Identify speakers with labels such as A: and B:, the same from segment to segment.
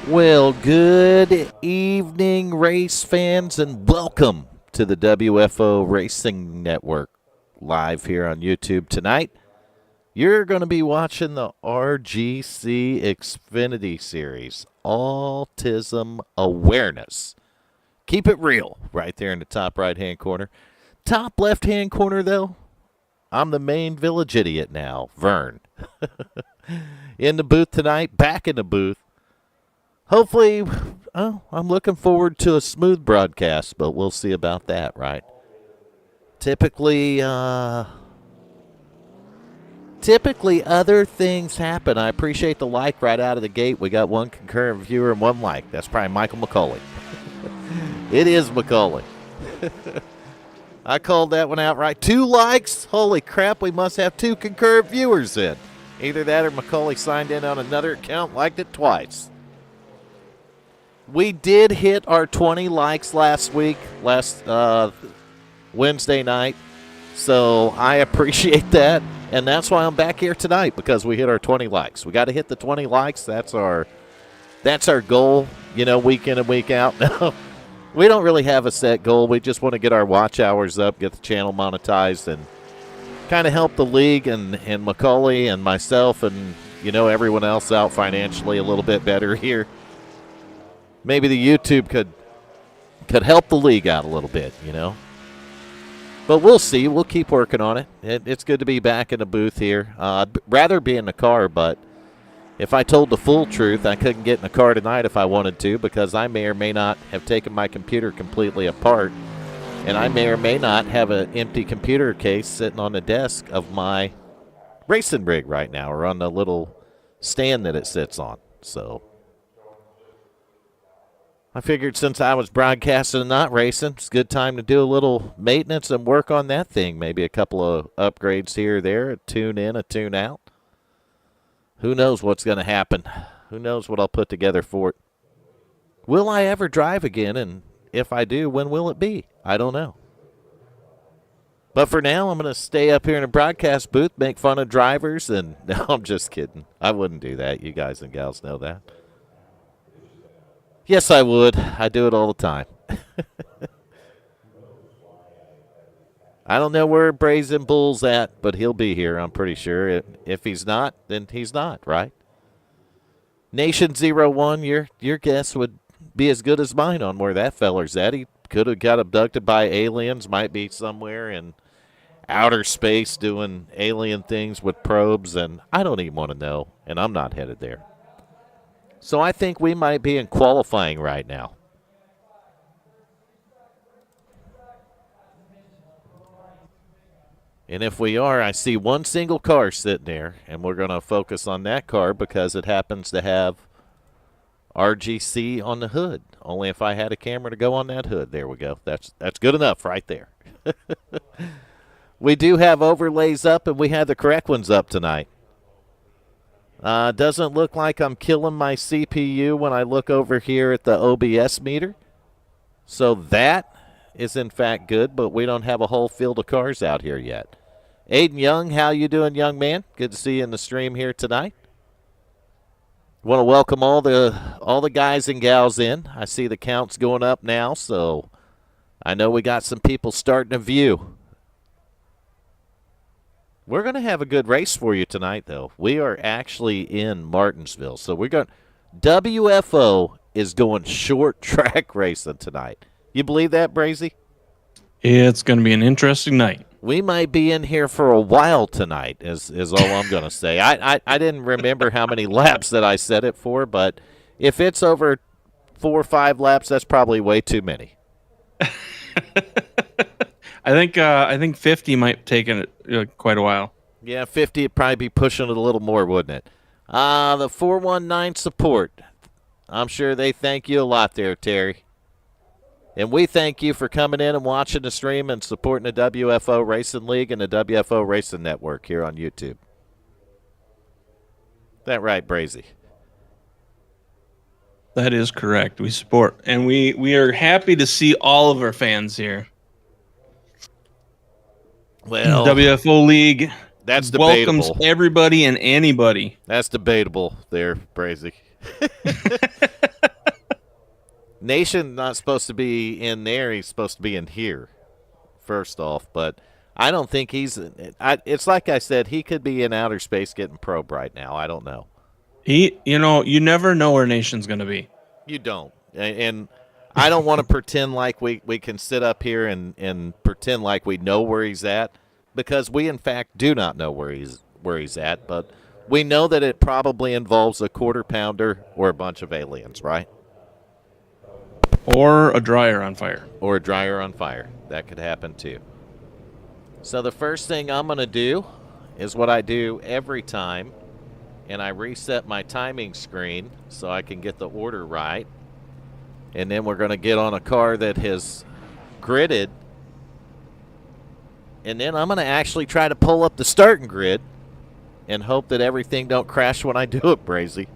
A: Well, good evening, race fans, and welcome to the WFO Racing Network live here on YouTube tonight. You're going to be watching the RGC Xfinity Series, Autism Awareness. Keep it real right there in the top right-hand corner. Top left-hand corner, though, I'm the main village idiot now, Vern. In the booth tonight, back in the booth. Hopefully, I'm looking forward to a smooth broadcast, but we'll see about that, right? Typically other things happen. I appreciate the like right out of the gate. We got one concurrent viewer and one like. That's probably Michael McCauley. It is McCauley. I called that one out right. 2 likes? Holy crap, we must have 2 concurrent viewers then. Either that or McCauley signed in on another account, liked it twice. We did hit our 20 likes last Wednesday night, so I appreciate that, and that's why I'm back here tonight, because we hit our 20 likes. We got to hit the 20 likes. That's our goal, week in and week out. No, we don't really have a set goal. We just want to get our watch hours up, get the channel monetized, and kind of help the league and McCauley and myself and, everyone else out financially a little bit better here. Maybe the YouTube could help the league out a little bit, But we'll see. We'll keep working on it. It's good to be back in the booth here. I'd rather be in the car, but if I told the full truth, I couldn't get in the car tonight if I wanted to, because I may or may not have taken my computer completely apart, and I may or may not have an empty computer case sitting on the desk of my racing rig right now, or on the little stand that it sits on. So I figured since I was broadcasting and not racing, it's a good time to do a little maintenance and work on that thing. Maybe a couple of upgrades here or there, a tune in, a tune out. Who knows what's going to happen? Who knows what I'll put together for it? Will I ever drive again? And if I do, when will it be? I don't know. But for now, I'm going to stay up here in a broadcast booth, make fun of drivers, and no, I'm just kidding. I wouldn't do that. You guys and gals know that. Yes, I would. I do it all the time. I don't know where Brazen Bull's at, but he'll be here, I'm pretty sure. If he's not, then he's not, right? Nation 01, your guess would be as good as mine on where that feller's at. He could have got abducted by aliens, might be somewhere in outer space doing alien things with probes, and I don't even want to know, and I'm not headed there. So I think we might be in qualifying right now. And if we are, I see one single car sitting there, and we're going to focus on that car because it happens to have RGC on the hood. Only if I had a camera to go on that hood. There we go. That's good enough right there. We do have overlays up, and we had the correct ones up tonight. Doesn't look like I'm killing my CPU when I look over here at the OBS meter. So that is in fact good, but we don't have a whole field of cars out here yet. Aiden Young, how you doing, young man? Good to see you in the stream here tonight. Want to welcome all the guys and gals in. I see the counts going up now, so I know we got some people starting to view. We're going to have a good race for you tonight, though. We are actually in Martinsville. So we're going WFO is going short track racing tonight. You believe that, Brazy?
B: It's going to be an interesting night.
A: We might be in here for a while tonight, is all I'm going to say. I didn't remember how many laps that I set it for, but if it's over 4 or 5 laps, that's probably way too many.
B: I think 50 might take quite a while.
A: Yeah, 50 would probably be pushing it a little more, wouldn't it? The 419 support. I'm sure they thank you a lot there, Terry. And we thank you for coming in and watching the stream and supporting the WFO Racing League and the WFO Racing Network here on YouTube. That right, Brazy?
B: That is correct. We support, and we are happy to see all of our fans here.
A: Well,
B: WFO League
A: that's debatable.
B: Welcomes everybody and anybody.
A: That's debatable there, Brazy. Nation not supposed to be in there. He's supposed to be in here, first off. But I don't think he's – it's like I said, he could be in outer space getting probe right now. I don't know.
B: You never know where Nation's going to be.
A: You don't. And I don't want to pretend like we can sit up here and pretend like we know where he's at, because we, in fact, do not know where he's at. But we know that it probably involves a quarter-pounder or a bunch of aliens, right?
B: Or a dryer on fire.
A: Or a dryer on fire. That could happen, too. So the first thing I'm going to do is what I do every time, and I reset my timing screen so I can get the order right. And then we're going to get on a car that has gridded. And then I'm going to actually try to pull up the starting grid and hope that everything don't crash when I do it, Brazy.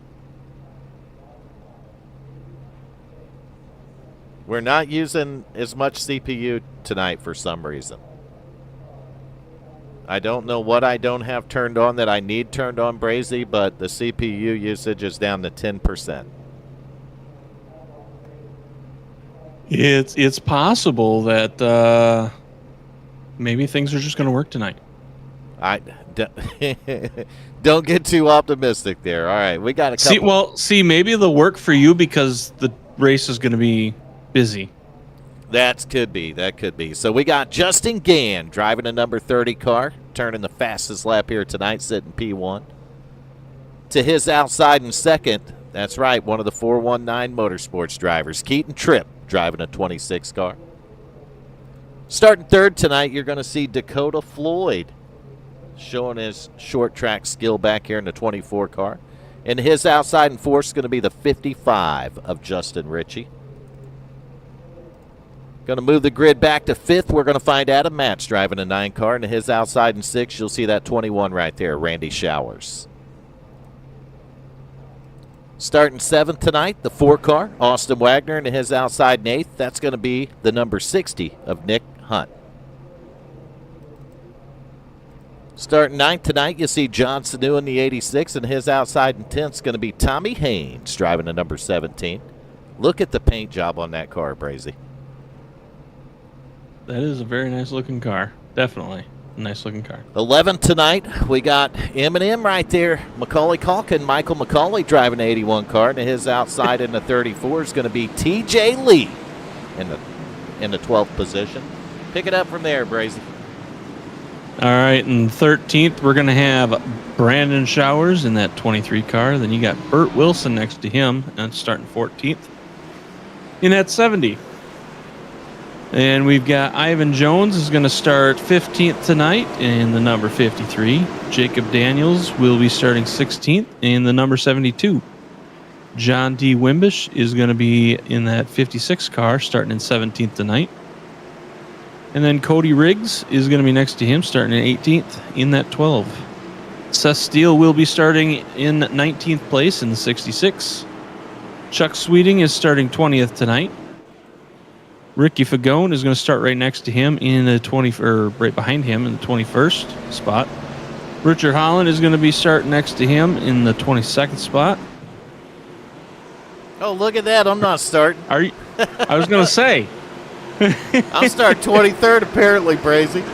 A: We're not using as much CPU tonight for some reason. I don't know what I don't have turned on that I need turned on, Brazy, but the CPU usage is down to 10%.
B: It's possible that maybe things are just going to work tonight.
A: Don't get too optimistic there. All right, we got a couple.
B: See, maybe they'll work for you because the race is going to be busy.
A: That could be. So we got Justin Gann driving a number 30 car, turning the fastest lap here tonight, sitting P1. To his outside in second, that's right, one of the 419 Motorsports drivers, Keaton Tripp, driving a 26 car. Starting third tonight, you're going to see Dakota Floyd showing his short track skill back here in the 24 car. And his outside in fourth is going to be the 55 of Justin Ritchie. Going to move the grid back to fifth. We're going to find Adam Matz driving a 9 car. And his outside in sixth, you'll see that 21 right there, Randy Showers. Starting seventh tonight, the 4 car, Austin Wagner, and his outside in eighth. That's going to be the number 60 of Nick Hunt. Starting ninth tonight, you see John Sanu in the 86, and his outside in 10th is going to be Tommy Haynes driving a number 17. Look at the paint job on that car, Brazy.
B: That is a very nice-looking car. Definitely a nice-looking car.
A: 11th tonight, we got M&M right there. Macaulay Culkin, Michael Macaulay driving the 81 car, and his outside in the 34 is going to be T.J. Lee in the 12th position. Pick it up from there, Brazy.
B: All right, and 13th, we're going to have Brandon Showers in that 23 car. Then you got Burt Wilson next to him, and starting 14th in that 70. And we've got Ivan Jones is going to start 15th tonight in the number 53. Jacob Daniels will be starting 16th in the number 72. John D. Wimbish is going to be in that 56 car starting in 17th tonight. And then Cody Riggs is going to be next to him starting in 18th in that 12. Seth Steele will be starting in 19th place in the 66. Chuck Sweeting is starting 20th tonight. Ricky Fagone is going to start right next to him in the right behind him in the 21st spot. Richard Holland is going to be starting next to him in the 22nd spot.
A: Oh, look at that. I'm not starting.
B: Are you? I was going to say.
A: I'll start 23rd, apparently, Brazy.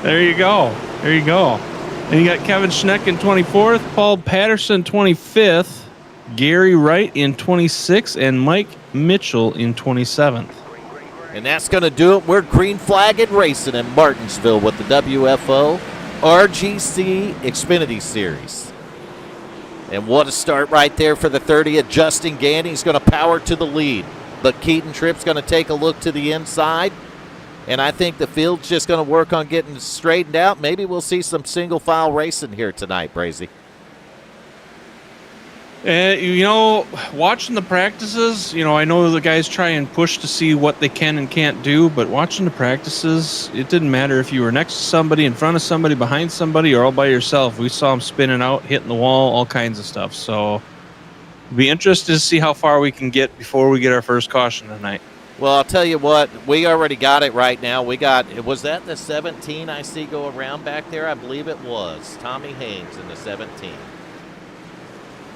B: There you go. And you got Kevin Schneck in 24th, Paul Patterson 25th, Gary Wright in 26th, and Mike Mitchell in 27th.
A: And that's going to do it. We're green flagging racing in Martinsville with the WFO RGC Xfinity Series. And what a start right there for the 30th. Justin Gandy's going to power to the lead. But Keaton Tripp's going to take a look to the inside. And I think the field's just going to work on getting straightened out. Maybe we'll see some single file racing here tonight, Brazy.
B: Watching the practices, I know the guys try and push to see what they can and can't do, but watching the practices, it didn't matter if you were next to somebody, in front of somebody, behind somebody, or all by yourself. We saw them spinning out, hitting the wall, all kinds of stuff. So it'll be interested to see how far we can get before we get our first caution tonight.
A: Well, I'll tell you what, we already got it right now. Was that the 17 I see go around back there? I believe it was. Tommy Haynes in the 17.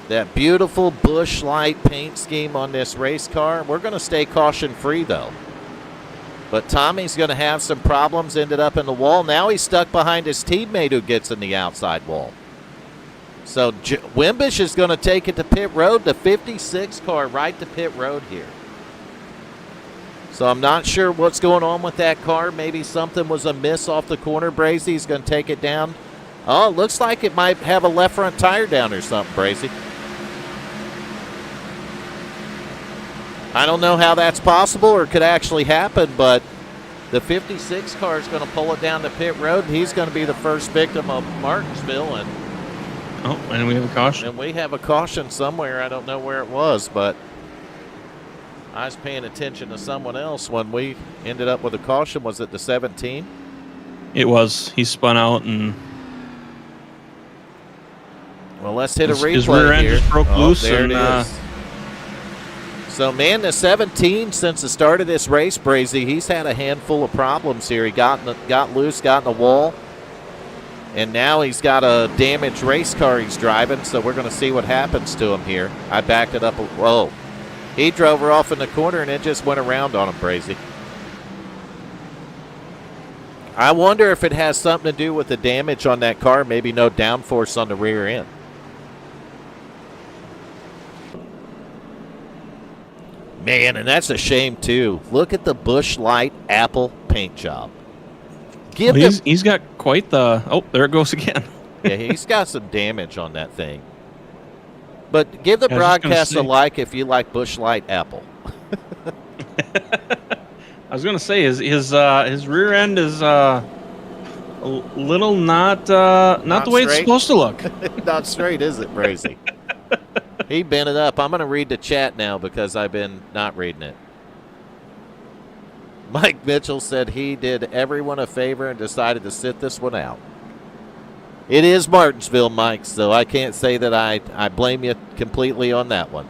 A: That beautiful bush light paint scheme on this race car. We're going to stay caution-free, though. But Tommy's going to have some problems, ended up in the wall. Now he's stuck behind his teammate who gets in the outside wall. So Wimbish is going to take it to pit road, the 56 car right to pit road here. So I'm not sure what's going on with that car. Maybe something was amiss off the corner. Brazy's going to take it down. Oh, it looks like it might have a left front tire down or something, Brazy. I don't know how that's possible or could actually happen, but the 56 car is going to pull it down to pit road. He's going to be the first victim of Martinsville.
B: And we have a caution.
A: And we have a caution somewhere. I don't know where it was, but I was paying attention to someone else when we ended up with a caution. Was it the 17?
B: It was. He spun out and...
A: Well, let's hit a replay
B: his rear end
A: here.
B: just broke loose.
A: There
B: and,
A: it is. So, man, the 17, since the start of this race, Brazy, he's had a handful of problems here. He got loose, got in the wall, and now he's got a damaged race car he's driving, so we're going to see what happens to him here. I backed it up. Whoa. He drove her off in the corner, and it just went around on him, Brazy. I wonder if it has something to do with the damage on that car, maybe no downforce on the rear end. Man, and that's a shame, too. Look at the Busch Light Apple paint job.
B: He's got quite the... Oh, there it goes again.
A: Yeah, he's got some damage on that thing. But give the broadcast a like if you like Busch Light Apple.
B: I was going to say, his rear end is a little not the way it's supposed to look.
A: Not straight, is it, Brazy? He bent it up. I'm going to read the chat now because I've been not reading it. Mike Mitchell said he did everyone a favor and decided to sit this one out. It is Martinsville, Mike, so I can't say that I blame you completely on that one.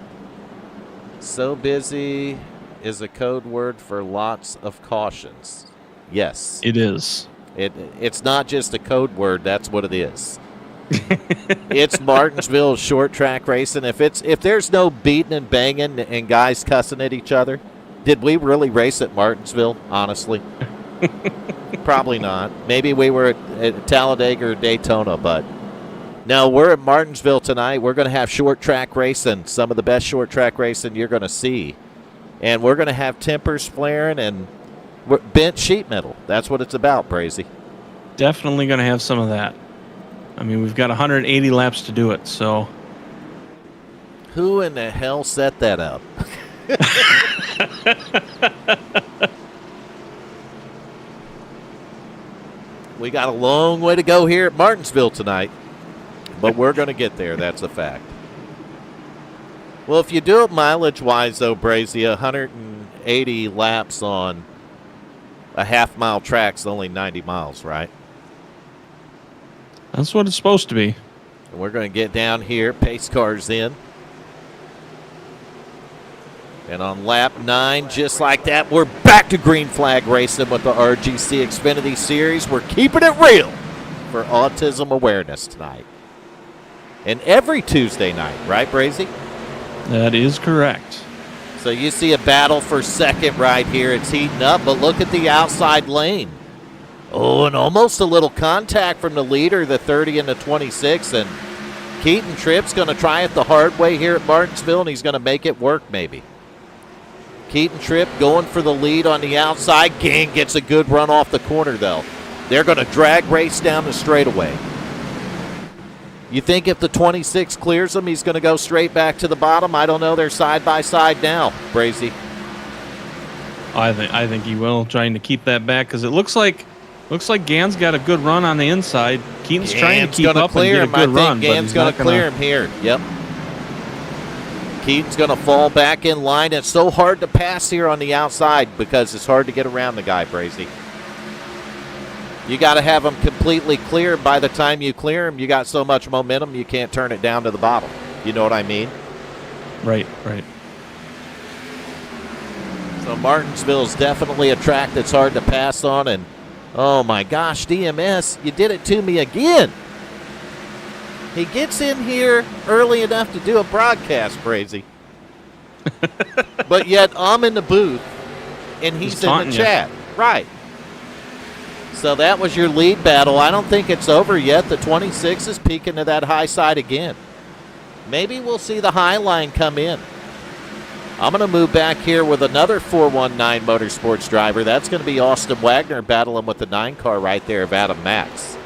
A: So busy is a code word for lots of cautions. Yes.
B: It is.
A: It's not just a code word. That's what it is. It's Martinsville short track racing. If there's no beating and banging and guys cussing at each other, did we really race at Martinsville, honestly? Probably not. Maybe we were at Talladega or Daytona, but no, we're at Martinsville tonight. We're going to have short track racing, some of the best short track racing you're going to see. And we're going to have tempers flaring and bent sheet metal. That's what it's about, Brazy.
B: Definitely going to have some of that. I mean, we've got 180 laps to do it, so.
A: Who in the hell set that up? We got a long way to go here at Martinsville tonight, but we're going to get there. That's a fact. Well, if you do it mileage-wise, though, Brazy, 180 laps on a half-mile track's only 90 miles, right?
B: That's what it's supposed to be.
A: And we're going to get down here, pace cars in. And on lap 9, just like that, we're back to green flag racing with the RGC Xfinity Series. We're keeping it real for autism awareness tonight. And every Tuesday night, right, Brazy?
B: That is correct.
A: So you see a battle for second right here. It's heating up, but look at the outside lane. Oh, and almost a little contact from the leader, the 30 and the 26. And Keaton Tripp's going to try it the hard way here at Martinsville, and he's going to make it work maybe. Keaton Tripp going for the lead on the outside. Gang gets a good run off the corner, though. They're going to drag race down the straightaway. You think if the 26 clears him, he's going to go straight back to the bottom? I don't know. They're side by side now, Brazy.
B: I think he will, trying to keep that back because it looks like Gann's got a good run on the inside. Keaton's trying to keep up and get a good run.
A: Gann's going to clear him here. Yep. Keaton's going to fall back in line. It's so hard to pass here on the outside because it's hard to get around the guy, Brazy. You got to have him completely clear. By the time you clear him, you got so much momentum you can't turn it down to the bottom. You know what I mean?
B: Right.
A: So Martinsville is definitely a track that's hard to pass on. And, oh, my gosh, DMS, you did it to me again. He gets in here early enough to do a broadcast, Brazy. But yet I'm in the booth, and he's in the chat. Right. So that was your lead battle. I don't think it's over yet. The 26 is peeking to that high side again. Maybe we'll see the high line come in. I'm going to move back here with another 419 Motorsports driver. That's going to be Austin Wagner battling with the 9 car right there of Adam Max.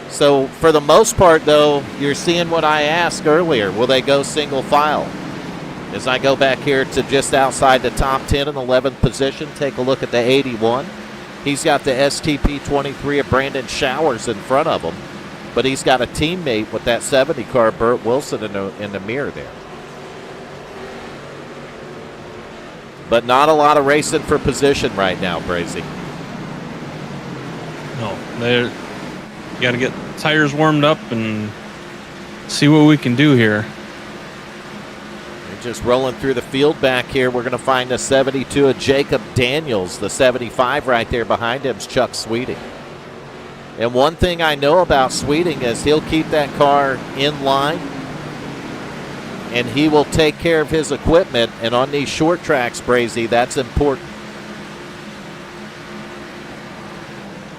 A: So for the most part, though, you're seeing what I asked earlier. Will they go single file? As I go back here to just outside the top 10 in 11th position, take a look at the 81. He's got the STP 23 of Brandon Showers in front of him, but he's got a teammate with that 70 car, Burt Wilson, in the mirror there. But not a lot of racing for position right now, Brazy.
B: No, you got to get tires warmed up and see what we can do here.
A: We're just rolling through the field back here. We're going to find the 72 of Jacob Daniels. The 75 right there behind him is Chuck Sweeting. And one thing I know about Sweeting is he'll keep that car in line, and he will take care of his equipment. And on these short tracks, Brazy, that's important.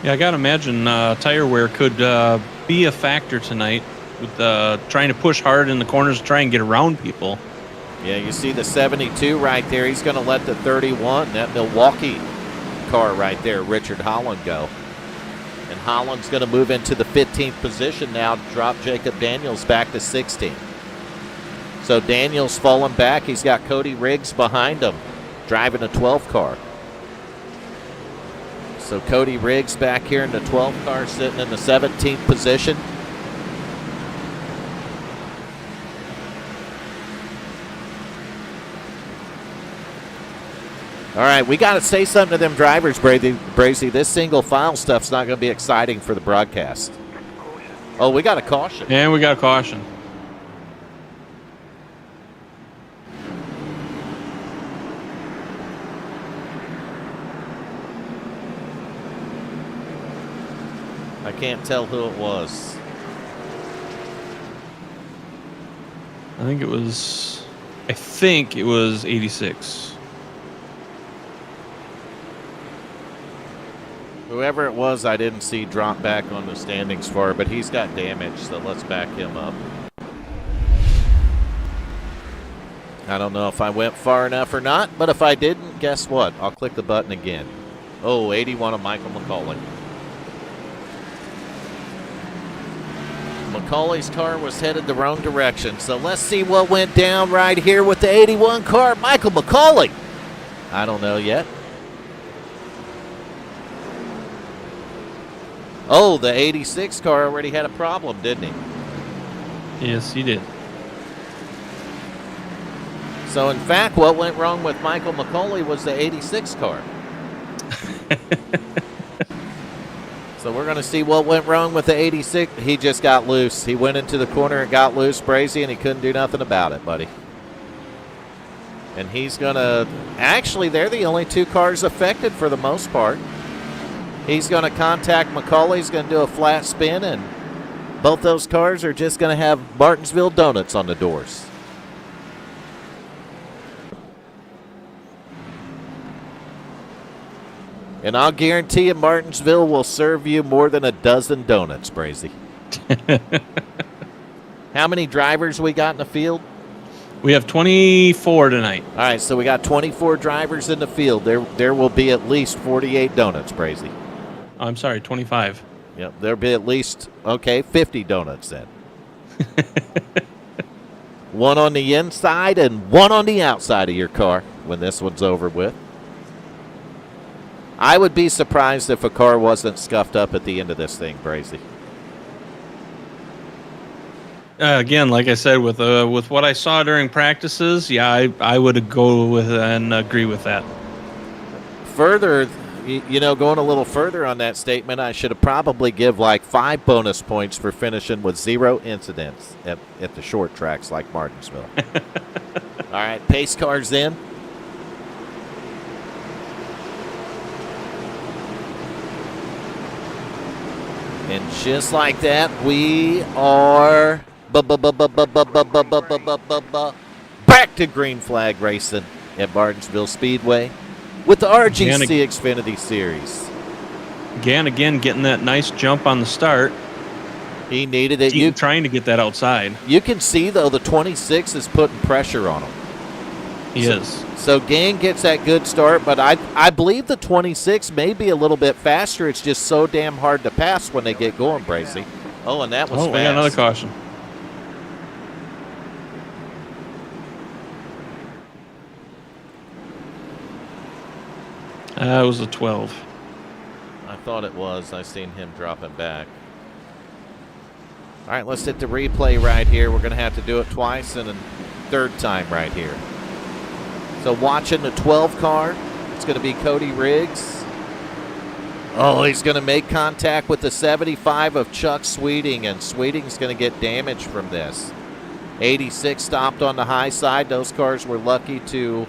B: Yeah, I got to imagine tire wear could be a factor tonight with trying to push hard in the corners to try and get around people.
A: Yeah, you see the 72 right there. He's going to let the 31, that Milwaukee car right there, Richard Holland, go. And Holland's going to move into the 15th position now to drop Jacob Daniels back to 16. So Daniels falling back. He's got Cody Riggs behind him, driving a 12 car. So Cody Riggs back here in the 12 car, sitting in the 17th position. All right, we got to say something to them drivers, Brazy. This single file stuff's not going to be exciting for the broadcast. Oh, we got a caution.
B: And we got a caution.
A: I can't tell who it was.
B: I think it was 86.
A: Whoever it was, I didn't see drop back on the standings for, but he's got damage, so let's back him up. I don't know if I went far enough or not, but if I didn't, guess what? I'll click the button again. Oh, 81 of Michael McCauley. McCauley's car was headed the wrong direction, so let's see what went down right here with the 81 car. Michael McCauley. I don't know yet. Oh, the 86 car already had a problem, didn't he?
B: Yes, he did.
A: So, in fact, what went wrong with Michael McCauley was the 86 car. So we're going to see what went wrong with the 86. He just got loose. He went into the corner and got loose, Brazy, and he couldn't do nothing about it, buddy. And he's going to – actually, they're the only two cars affected for the most part. He's going to contact McCauley. He's going to do a flat spin, and both those cars are just going to have Martinsville donuts on the doors. And I'll guarantee you Martinsville will serve you more than a dozen donuts, Brazy. How many drivers we got in the field?
B: We have 24 tonight.
A: All right, so we got 24 drivers in the field. There will be at least 48 donuts, Brazy.
B: I'm sorry, 25.
A: Yep, there'll be at least, 50 donuts then. One on the inside and one on the outside of your car when this one's over with. I would be surprised if a car wasn't scuffed up at the end of this thing, Brazy.
B: Again, like I said, with what I saw during practices, yeah, I would go with and agree with that.
A: Further, going a little further on that statement, I should have probably give like 5 bonus points for finishing with 0 incidents at the short tracks like Martinsville. All right, pace cars in. And just like that, we are back to green flag racing at Martinsville Speedway with the RGC Xfinity Series.
B: Again, getting that nice jump on the start.
A: He needed it.
B: Trying to get that outside.
A: You can see, though, the 26 is putting pressure on him.
B: He is.
A: So Gang gets that good start, but I believe the 26 may be a little bit faster. It's just so damn hard to pass when they get going, Bracy. Oh, and that was fast.
B: We got another caution. It was a 12.
A: I thought it was. I seen him dropping back. All right, let's hit the replay right here. We're going to have to do it twice and a third time right here. So watching the 12 car, it's going to be Cody Riggs. Oh, he's going to make contact with the 75 of Chuck Sweeting, and Sweeting's going to get damaged from this. 86 stopped on the high side. Those cars were lucky to,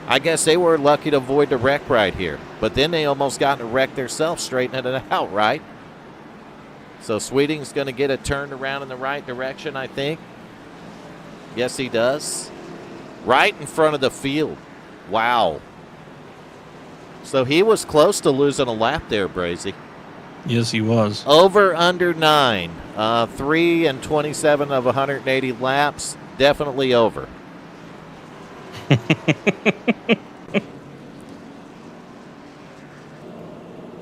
A: I guess they were lucky to avoid the wreck right here. But then they almost got in a wreck themselves, straightening it out, right? So Sweeting's going to get it turned around in the right direction, I think. Yes, he does. Right in front of the field. Wow. So he was close to losing a lap there, Brazy.
B: Yes, he was.
A: Over under 9. 3 and 27 of 180 laps. Definitely over.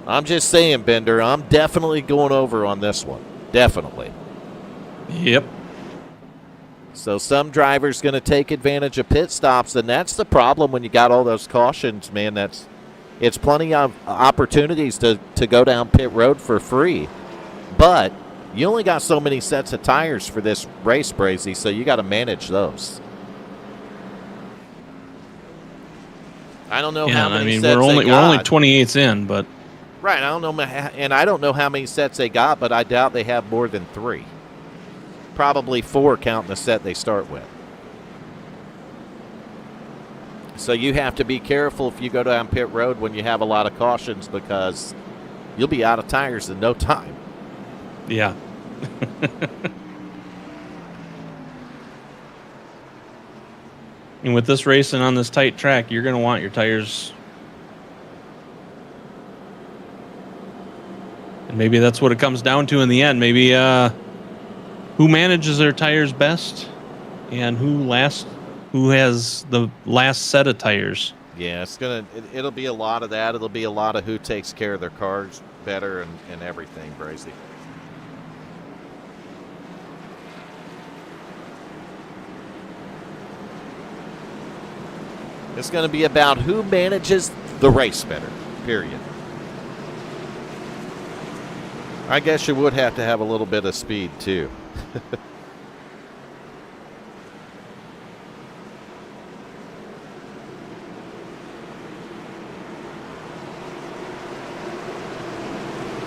A: I'm just saying, Bender, I'm definitely going over on this one. Definitely.
B: Yep.
A: So some drivers going to take advantage of pit stops, and that's the problem when you got all those cautions, man. It's plenty of opportunities to go down pit road for free. But you only got so many sets of tires for this race, Brazy, so you got to manage those. I don't know how many sets
B: we're only 28s in, but
A: right. I don't know, and I don't know how many sets they got, but I doubt they have more than 3. Probably 4 counting the set they start with. So you have to be careful if you go down pit road when you have a lot of cautions, because you'll be out of tires in no time.
B: Yeah. And with this racing on this tight track, you're going to want your tires. And maybe that's what it comes down to in the end. Maybe who manages their tires best and who has the last set of tires.
A: Yeah, it'll be a lot of that. It'll be a lot of who takes care of their cars better and everything, Brazy. It's going to be about who manages the race better, period. I guess you would have to have a little bit of speed, too.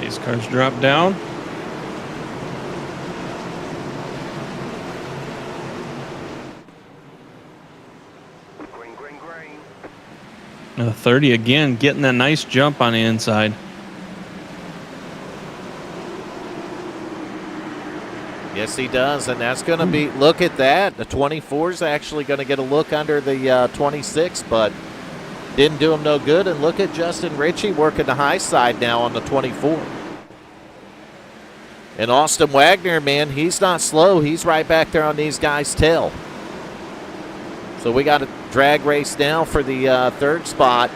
B: These cars drop down. Green. 30 again, getting that nice jump on the inside.
A: Yes, he does, and that's going to be, look at that. The 24 is actually going to get a look under the 26, but didn't do him no good. And look at Justin Ritchie working the high side now on the 24. And Austin Wagner, man, he's not slow. He's right back there on these guys' tail. So we got a drag race now for the third spot.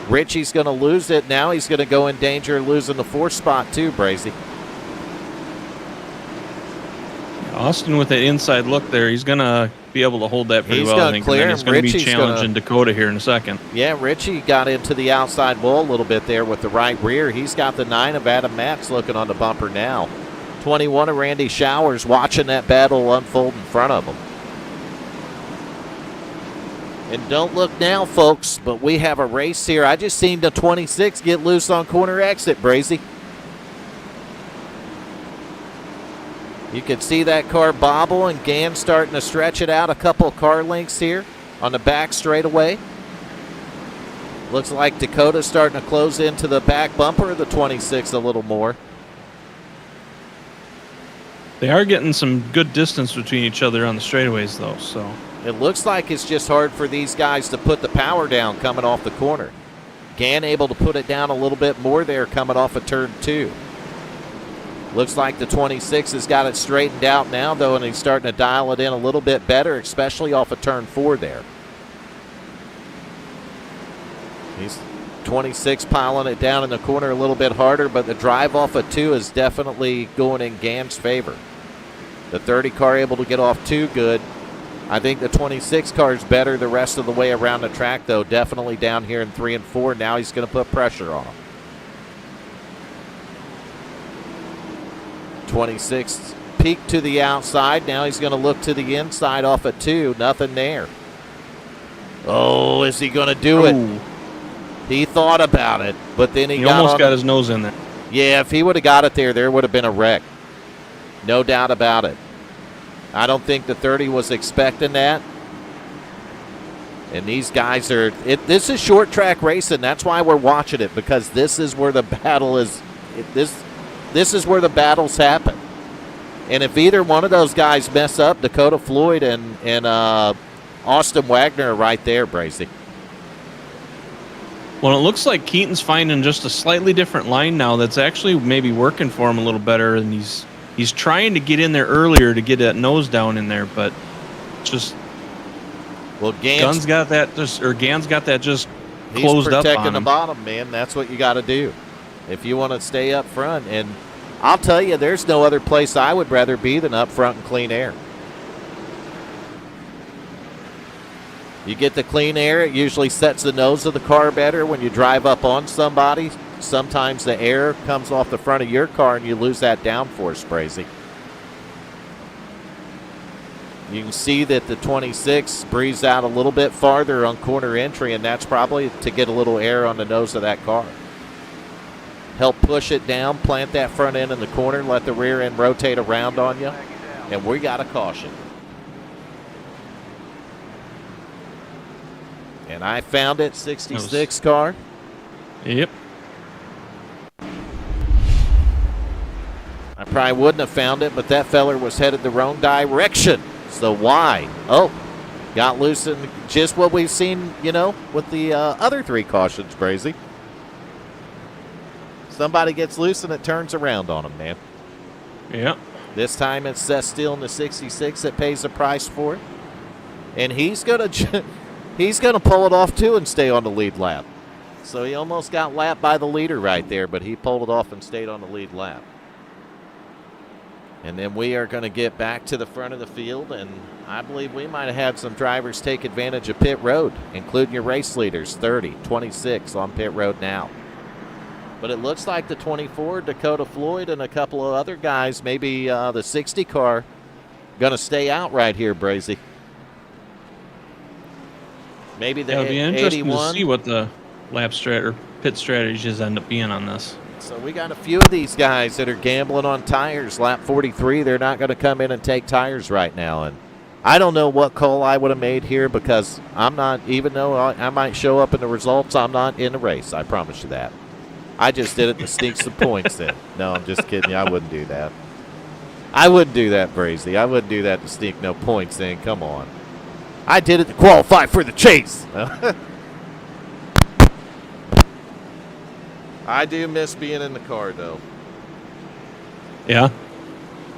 A: Ritchie's going to lose it. Now he's going to go in danger of losing the 4th spot too, Brazy.
B: Austin with that inside look there, he's going to be able to hold that pretty well, I think. And then he's going to be challenging Dakota here in a second.
A: Yeah, Ritchie got into the outside wall a little bit there with the right rear. He's got the 9 of Adam Matz looking on the bumper now. 21 of Randy Showers watching that battle unfold in front of him. And don't look now, folks, but we have a race here. I just seen the 26 get loose on corner exit, Brazy. You can see that car bobble, and Gann starting to stretch it out a couple car lengths here on the back straightaway. Looks like Dakota's starting to close into the back bumper of the 26 a little more.
B: They are getting some good distance between each other on the straightaways, though. So
A: it looks like it's just hard for these guys to put the power down coming off the corner. Gann able to put it down a little bit more there coming off of turn 2. Looks like the 26 has got it straightened out now, though, and he's starting to dial it in a little bit better, especially off of turn 4 there. He's 26 piling it down in the corner a little bit harder, but the drive off of 2 is definitely going in Gann's favor. The 30 car able to get off 2 good. I think the 26 car is better the rest of the way around the track, though. Definitely down here in 3 and 4. Now he's going to put pressure on him. 26 peeked to the outside. Now he's going to look to the inside off of 2. Nothing there. Oh, is he going to do it? He thought about it, but then he
B: almost got his nose in there.
A: Yeah, if he would have got it there would have been a wreck. No doubt about it. I don't think the 30 was expecting that. And these guys are this is short track racing. That's why we're watching it, because this is where the battle is. This is where the battles happen. And if either one of those guys mess up, Dakota Floyd and Austin Wagner are right there, Brazy.
B: Well, it looks like Keaton's finding just a slightly different line now that's actually maybe working for him a little better, and he's trying to get in there earlier to get that nose down in there, but just Gann's got that just closed up on him. He's
A: protecting the bottom, man. That's what you got to do if you want to stay up front. And I'll tell you, there's no other place I would rather be than up front in clean air. You get the clean air, it usually sets the nose of the car better when you drive up on somebody. Sometimes the air comes off the front of your car and you lose that downforce, Brazy. You can see that the 26 breathes out a little bit farther on corner entry, and that's probably to get a little air on the nose of that car. Help push it down, plant that front end in the corner, let the rear end rotate around on you, and we got a caution. And I found it, 66 car.
B: Yep.
A: I probably wouldn't have found it, but that feller was headed the wrong direction. So why? Oh, got loose in just what we've seen, with the other 3 cautions, Brazy. Somebody gets loose and it turns around on them, man.
B: Yep.
A: This time it's Seth Steele in the 66 that pays the price for it. And he's going to pull it off, too, and stay on the lead lap. So he almost got lapped by the leader right there, but he pulled it off and stayed on the lead lap. And then we are going to get back to the front of the field, and I believe we might have had some drivers take advantage of pit road, including your race leaders, 30, 26 on pit road now. But it looks like the 24, Dakota Floyd, and a couple of other guys, maybe the 60 car, going to stay out right here, Brazy. Maybe the 81.
B: It'll be interesting to see what the pit strategies end up being on this.
A: So we got a few of these guys that are gambling on tires. Lap 43, they're not going to come in and take tires right now. And I don't know what call I would have made here, because I'm not, even though I might show up in the results, I'm not in the race. I promise you that. I just did it to sneak some points in. No, I'm just kidding you. I wouldn't do that. I wouldn't do that, Brazy. I wouldn't do that to sneak no points in. Come on. I did it to qualify for the chase. I do miss being in the car, though.
B: Yeah?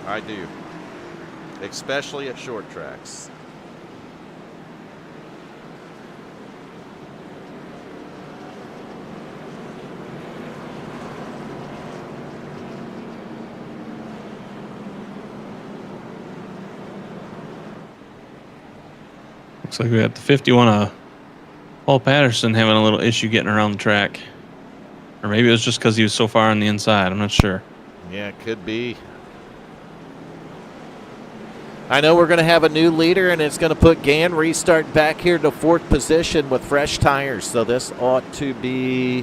A: I do. Especially at short tracks.
B: Looks like we got the 51 Paul Patterson having a little issue getting around the track. Or maybe it was just because he was so far on the inside. I'm not sure.
A: Yeah, it could be. I know we're going to have a new leader, and it's going to put Gann restart back here to 4th position with fresh tires. So this ought to be...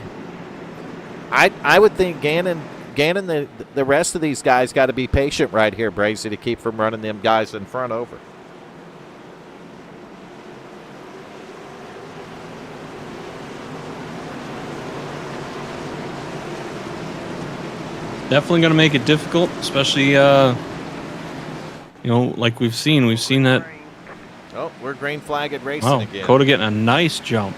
A: I would think Gann and the rest of these guys got to be patient right here, Brazy, to keep from running them guys in front over.
B: Definitely going to make it difficult, especially like we've seen that.
A: Oh, we're green flagged racing
B: Oh,
A: again.
B: Coda getting a nice jump.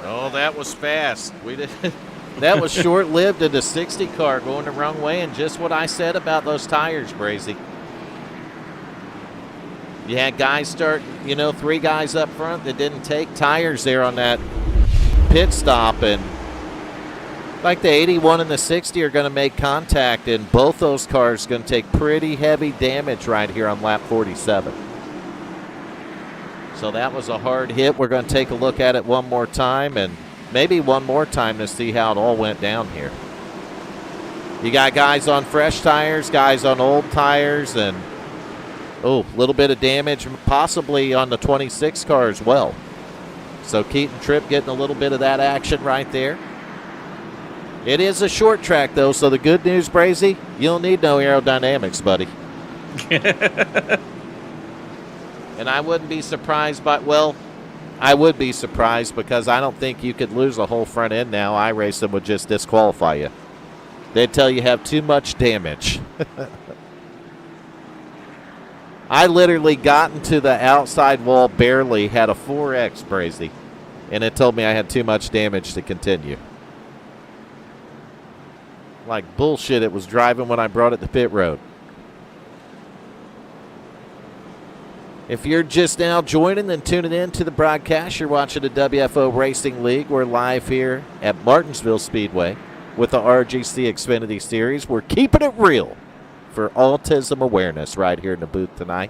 A: Oh, that was fast. We did. That was short-lived in the 60 car going the wrong way, and just what I said about those tires, Brazy. You had guys start, 3 guys up front that didn't take tires there on that pit stop, and like the 81 and the 60 are going to make contact, and both those cars are going to take pretty heavy damage right here on lap 47. So that was a hard hit. We're going to take a look at it one more time, and maybe one more time to see how it all went down here. You got guys on fresh tires, guys on old tires, and a little bit of damage possibly on the 26 car as well. So Keaton Tripp getting a little bit of that action right there. It is a short track, though, so the good news, Brazy, you don't need no aerodynamics, buddy. And I wouldn't be surprised I would be surprised because I don't think you could lose a whole front end now. iRacing would just disqualify you. They'd tell you have too much damage. I literally got into the outside wall barely, had a 4X, Brazy, and it told me I had too much damage to continue. Like bullshit, it was driving when I brought it to pit road. If you're just now joining and tuning in to the broadcast, you're watching the WFO Racing League. We're live here at Martinsville Speedway with the RGC Xfinity Series. We're keeping it real for autism awareness right here in the booth tonight.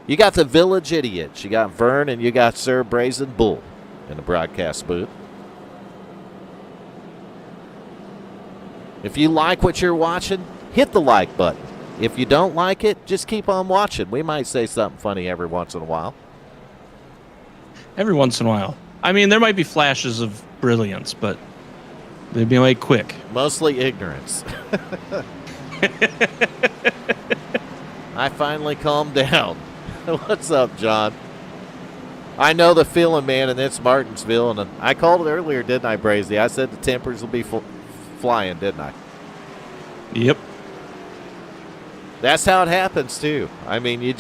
A: You got the Village Idiots. You got Vern and you got Sir Brazen Bull in the broadcast booth. If you like what you're watching, hit the like button. If you don't like it, just keep on watching. We might say something funny every once in a while.
B: Every once in a while. I mean, there might be flashes of brilliance, but they'd be like quick.
A: Mostly ignorance. I finally calmed down. What's up, John? I know the feeling, man, and it's Martinsville. And I called it earlier, didn't I, Brazy? I said the tempers will be flying, didn't I?
B: Yep.
A: That's how it happens, too. I mean, you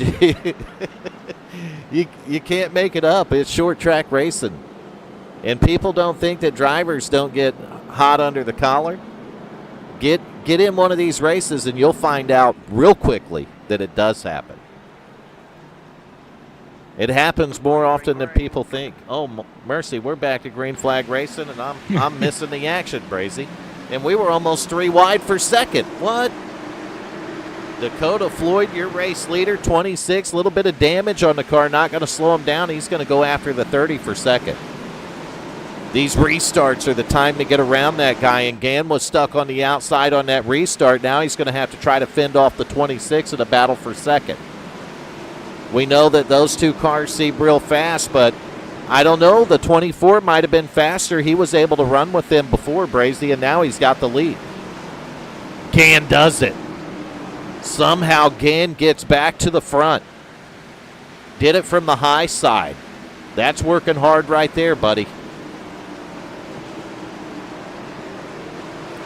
A: can't make it up. It's short track racing. And people don't think that drivers don't get hot under the collar. Get in one of these races and you'll find out real quickly that it does happen. It happens more often than people think. Oh, mercy, we're back to green flag racing, and I'm missing the action, Brazy. And we were almost 3 wide for second. What? Dakota Floyd, your race leader, 26. A little bit of damage on the car. Not going to slow him down. He's going to go after the 30 for second. These restarts are the time to get around that guy. And Gann was stuck on the outside on that restart. Now he's going to have to try to fend off the 26 in a battle for second. We know that those two cars seem real fast, but I don't know. The 24 might have been faster. He was able to run with them before, Brazy, and now he's got the lead. Gann does it. Somehow Gann gets back to the front. Did it from the high side. That's working hard right there, buddy.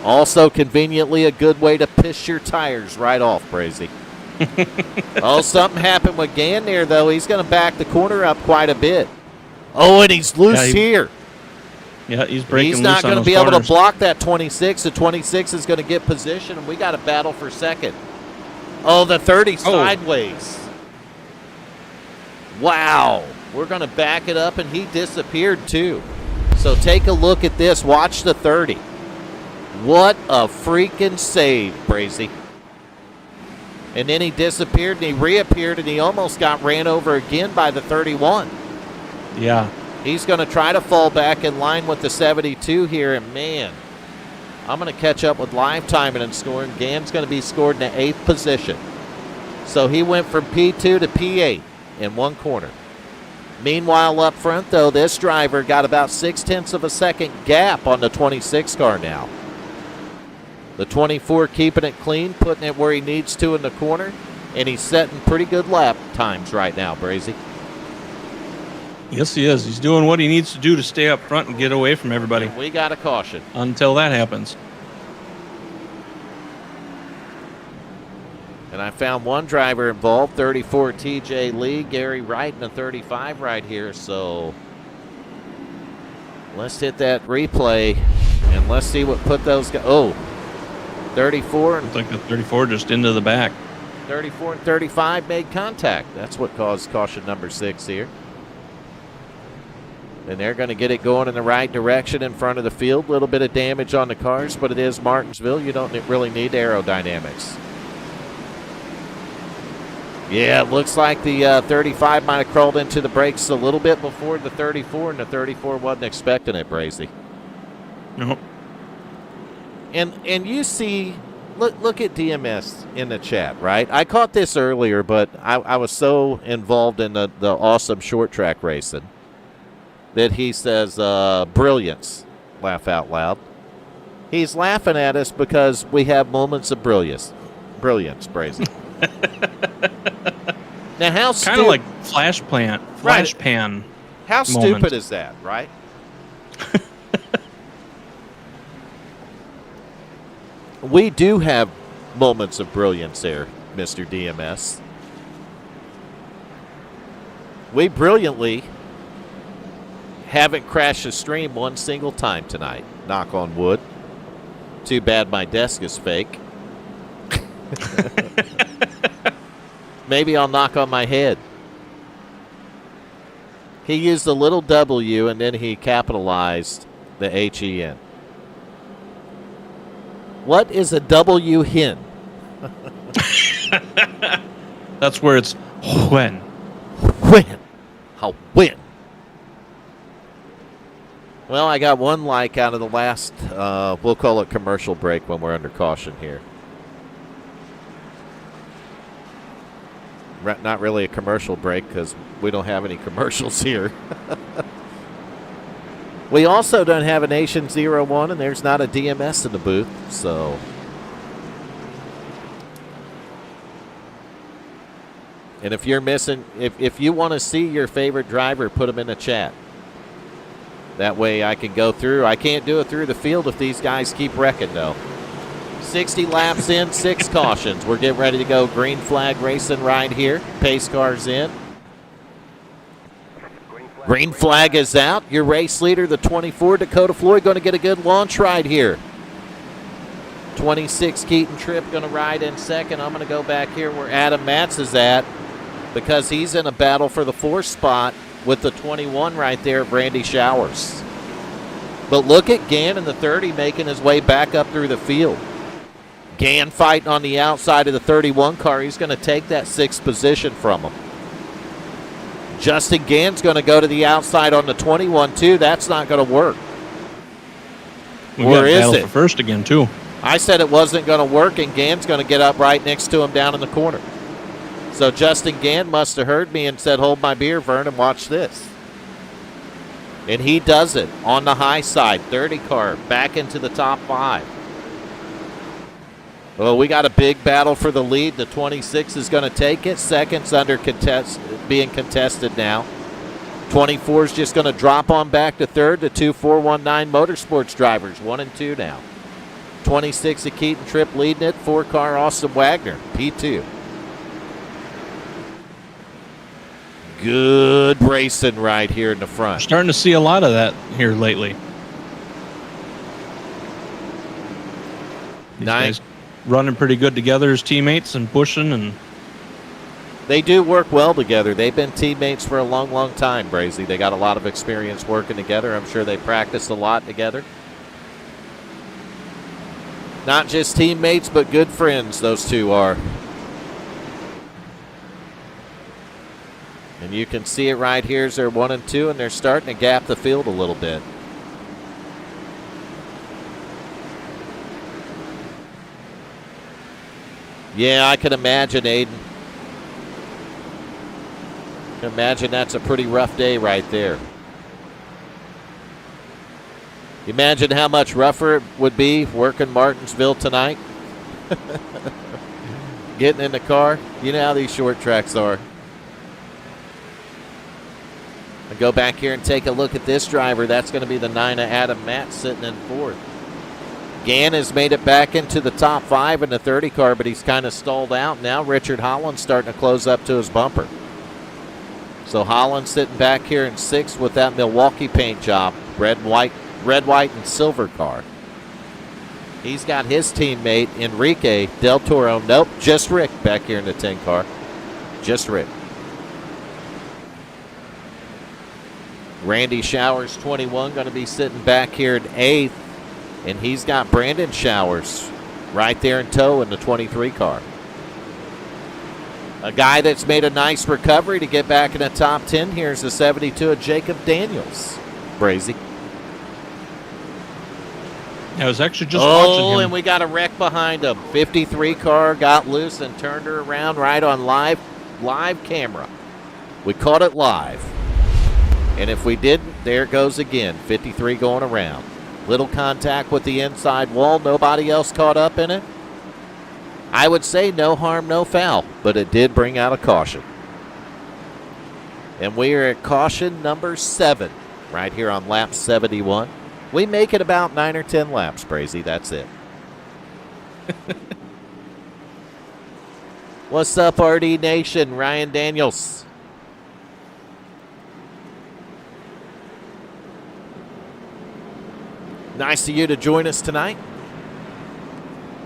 A: Also, conveniently, a good way to piss your tires right off, Brazy. Oh, something happened with Gann there, though. He's going to back the corner up quite a bit. Oh, and he's loose here.
B: Yeah, he's breaking
A: He's
B: loose
A: not
B: on
A: going to
B: those
A: be able to
B: corners.
A: block that 26. The 26 is going to get position, and we got a battle for second. Oh, the 30 sideways. Wow. We're going to back it up, and he disappeared, too. So take a look at this. Watch the 30. What a freaking save, Brazy. And then he disappeared, and he reappeared, and he almost got ran over again by the 31.
B: Yeah.
A: He's going to try to fall back in line with the 72 here, and man, I'm going to catch up with live timing and scoring. Gann's going to be scored in the 8th position. So he went from P2 to P8 in one corner. Meanwhile, up front, though, this driver got about 0.6 of a second gap on the 26 car now. The 24 keeping it clean, putting it where he needs to in the corner, and he's setting pretty good lap times right now, Brazy.
B: Yes, he is. He's doing what he needs to do to stay up front and get away from everybody.
A: And we got a caution.
B: Until that happens.
A: And I found one driver involved, 34 TJ Lee, Gary Wright, and a 35 right here. So let's hit that replay, and let's see what put those guys. Oh, 34.
B: Looks like the 34 just into the back.
A: 34 and 35 made contact. That's what caused caution number 6 here. And they're going to get it going in the right direction in front of the field. A little bit of damage on the cars, but it is Martinsville. You don't really need aerodynamics. Yeah, it looks like the 35 might have crawled into the brakes a little bit before the 34, and the 34 wasn't expecting it, Brazy.
B: Nope.
A: And you see, look at DMS in the chat, right? I caught this earlier, but I was so involved in the awesome short track racing that he says, brilliance, laugh out loud. He's laughing at us because we have moments of brilliance, Brazy. Now, how
B: kind of like flash pan.
A: How
B: moment.
A: stupid is that, right? We do have moments of brilliance there, Mr. DMS. We brilliantly haven't crashed a stream one single time tonight. Knock on wood. Too bad my desk is fake. Maybe I'll knock on my head. He used the little W and then he capitalized the HEN. What is a W hen?
B: That's where it's when.
A: When? How when? Well, I got one like out of the last, we'll call it commercial break when we're under caution here. Not really a commercial break because we don't have any commercials here. We also don't have a Nation 01, and there's not a DMS in the booth, so. And if you're missing, if you want to see your favorite driver, put them in the chat. That way I can go through. I can't do it through the field if these guys keep wrecking, though. 60 laps in, 6 cautions. We're getting ready to go green flag racing right here. Pace cars in. Green flag is out. Your race leader, the 24, Dakota Floyd, going to get a good launch ride here. 26, Keaton Tripp going to ride in second. I'm going to go back here where Adam Matz is at because he's in a battle for the 4th spot with the 21 right there, Brandy Showers. But look at Gann in the 30 making his way back up through the field. Gann fighting on the outside of the 31 car. He's going to take that 6th position from him. Justin Gann's going to go to the outside on the 21, too. That's not going to work.
B: Or is it? For first again, too.
A: I said it wasn't going to work, and Gann's going to get up right next to him down in the corner. So Justin Gann must have heard me and said, hold my beer, Vern, and watch this. And he does it on the high side. 30 car back into the top 5. Well, we got a big battle for the lead. The 26 is going to take it. Second's under being contested now. 24 is just going to drop on back to third. The 2-4-1-9 Motorsports drivers, 1 and 2 now. 26 of Keaton Tripp leading it. 4-car Austin Wagner, P2. Good racing right here in the front.
B: Starting to see a lot of that here lately. These guys running pretty good together as teammates and pushing, and
A: they do work well together. They've been teammates for a long, long time, Brazy. They got a lot of experience working together. I'm sure they practiced a lot together. Not just teammates, but good friends, those two are. And you can see it right here as they're 1 and 2, and they're starting to gap the field a little bit. Yeah, I can imagine, Aiden. I can imagine that's a pretty rough day right there. Imagine how much rougher it would be working Martinsville tonight. Getting in the car. You know how these short tracks are. go back here and take a look at this driver. That's going to be the 9 of Adam Matt sitting in fourth. Gann has made it back into the top 5 in the 30 car, but he's kind of stalled out. Now Richard Holland's starting to close up to his bumper. So Holland sitting back here in 6th with that Milwaukee paint job. Red, white, and silver car. He's got his teammate, Enrique Del Toro. Nope, just Rick back here in the 10 car. Just Rick. Randy Showers, 21, going to be sitting back here in 8th. And he's got Brandon Showers right there in tow in the 23 car. A guy that's made a nice recovery to get back in the top 10 here is the 72 of Jacob Daniels. Brazy.
B: I was actually just watching him.
A: Oh, and we got a wreck behind him. 53 car got loose and turned her around right on live camera. We caught it live. And if we didn't, there it goes again. 53 going around. Little contact with the inside wall. Nobody else caught up in it. I would say no harm, no foul, but it did bring out a caution. And we are at caution number 7 right here on lap 71. We make it about 9 or 10 laps, Brazy. That's it. What's up, RD Nation? Ryan Daniels. Nice of you to join us tonight.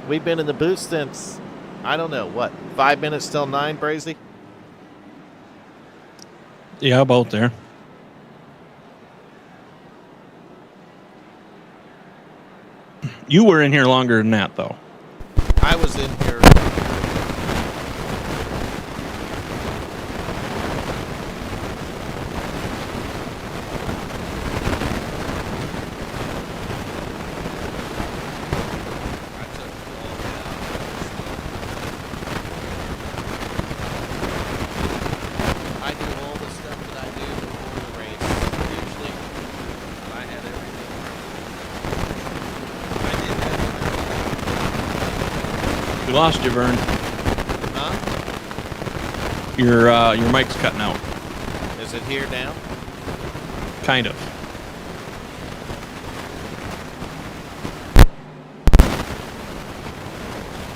A: We've been in the booth since, I don't know, what, 5 minutes till 9, Brazy?
B: Yeah, about there. You were in here longer than that, though.
A: I was in here.
B: We lost you, Vern.
A: Huh?
B: Your mic's cutting out.
A: Is it here now?
B: Kind of.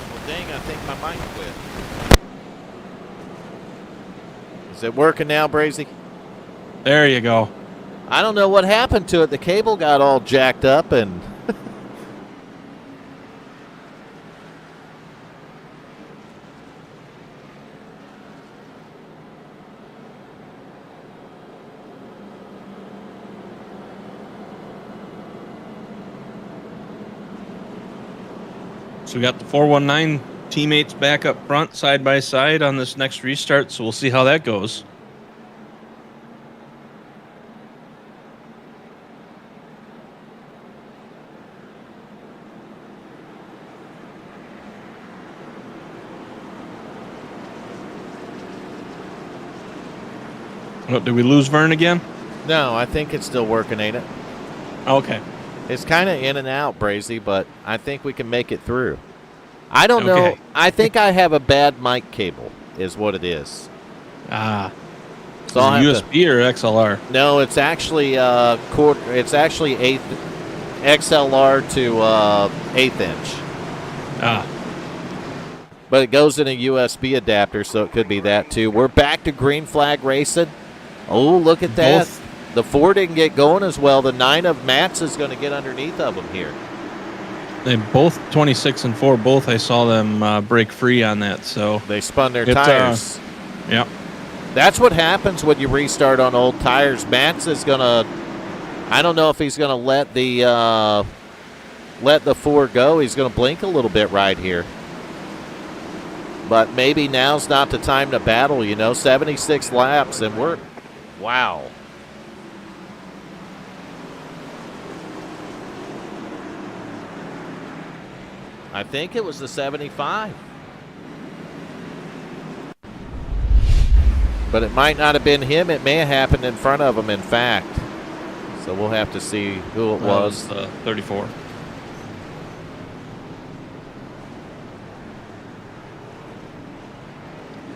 A: Well, dang, I think my mic quit. Is it working now, Brazy?
B: There you go.
A: I don't know what happened to it. The cable got all jacked up and...
B: So we got the 419 teammates back up front side by side on this next restart, so we'll see how that goes. Oh, did we lose Vern again?
A: No, I think it's still working, ain't it?
B: Okay.
A: It's kind of in and out, Brazy, but I think we can make it through. I don't know. I think I have a bad mic cable is what it is.
B: Ah.
A: So
B: is it USB or XLR?
A: No, it's actually it's actually XLR to 1/8 inch.
B: Ah.
A: But it goes in a USB adapter, so it could be that too. We're back to green flag racing. Oh, look at that.
B: Both.
A: The 4 didn't get going as well. The 9 of Matt's is going to get underneath of them here.
B: They both 26 and 4. Both I saw them break free on that. So
A: they spun their tires.
B: Yep.
A: That's what happens when you restart on old tires. Matt's is going to. I don't know if he's going to let the 4 go. He's going to blink a little bit right here. But maybe now's not the time to battle. 76 laps, and we're wow. I think it was the 75. But it might not have been him. It may have happened in front of him, in fact. So we'll have to see who it was.
B: 34.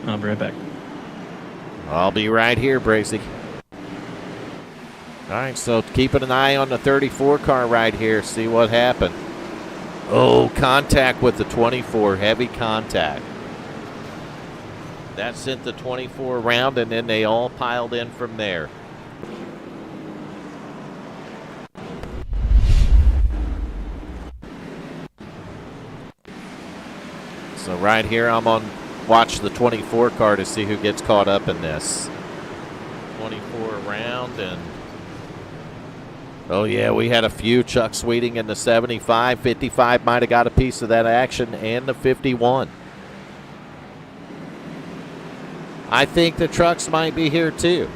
B: I'll be right back.
A: I'll be right here, Bracy. All right, so keeping an eye on the 34 car right here, see what happened. Oh, contact with the 24, heavy contact. That sent the 24 around, and then they all piled in from there. So right here, I'm on watch the 24 car to see who gets caught up in this. 24 around, and oh yeah, we had a few. Chuck Sweeting in the 75. 55 might have got a piece of that action, and the 51. I think the trucks might be here too.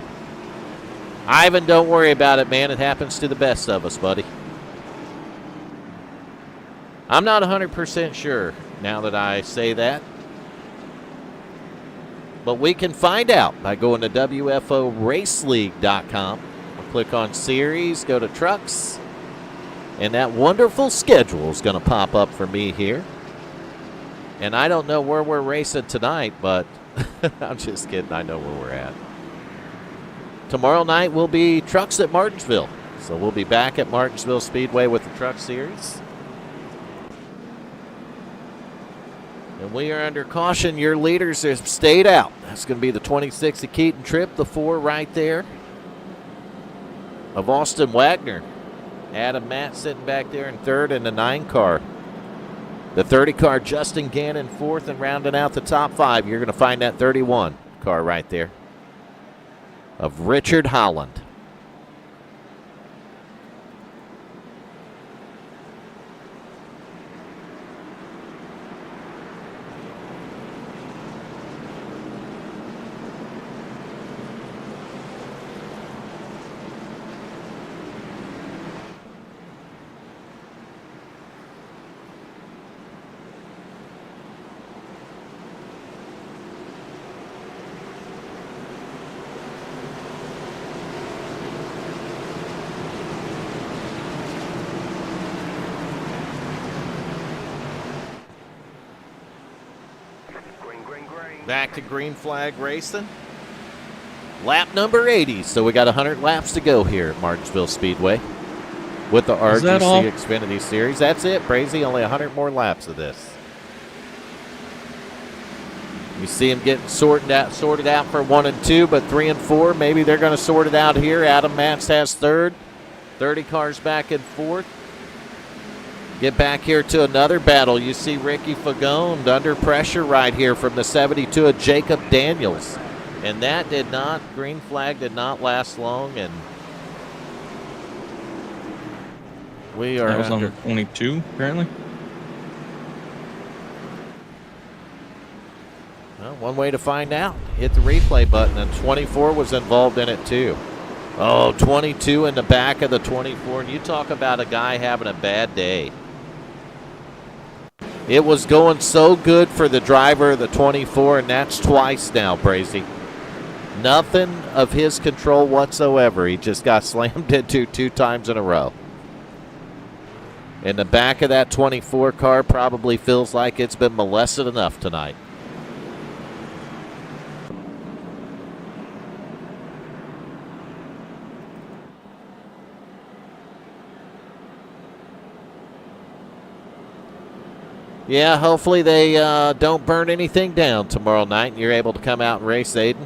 A: Ivan, don't worry about it, man. It happens to the best of us, buddy. I'm not 100% sure now that I say that. But we can find out by going to WFORaceleague.com. We'll click on Series, go to Trucks, and that wonderful schedule is going to pop up for me here. And I don't know where we're racing tonight, but I'm just kidding. I know where we're at. Tomorrow night will be Trucks at Martinsville. So we'll be back at Martinsville Speedway with the Truck Series. And we are under caution. Your leaders have stayed out. That's going to be the 26 of Keaton Tripp, the 4 right there of Austin Wagner. Adam Matt sitting back there in 3rd, and the 9 car. The 30 car, Justin Gannon, 4th, and rounding out the top 5, you're going to find that 31 car right there of Richard Holland. Back to green flag racing. Lap number 80. So we got 100 laps to go here at Martinsville Speedway with the RGC Xfinity Series. That's it, Brazy. Only 100 more laps of this. You see them getting sorted out for 1 and 2, but 3 and 4, maybe they're going to sort it out here. Adam Matz has 3rd. 30 cars back in 4th. Get back here to another battle. You see Ricky Fagone under pressure right here from the 72 of Jacob Daniels. And that green flag did not last long. And we are
B: that was under 22, apparently.
A: Well, one way to find out. Hit the replay button, and 24 was involved in it too. Oh, 22 in the back of the 24. And you talk about a guy having a bad day. It was going so good for the driver of the 24, and that's twice now, Brazy. Nothing of his control whatsoever. He just got slammed into 2 times in a row. In the back of that 24 car probably feels like it's been molested enough tonight. Yeah, hopefully they don't burn anything down tomorrow night and you're able to come out and race, Aiden.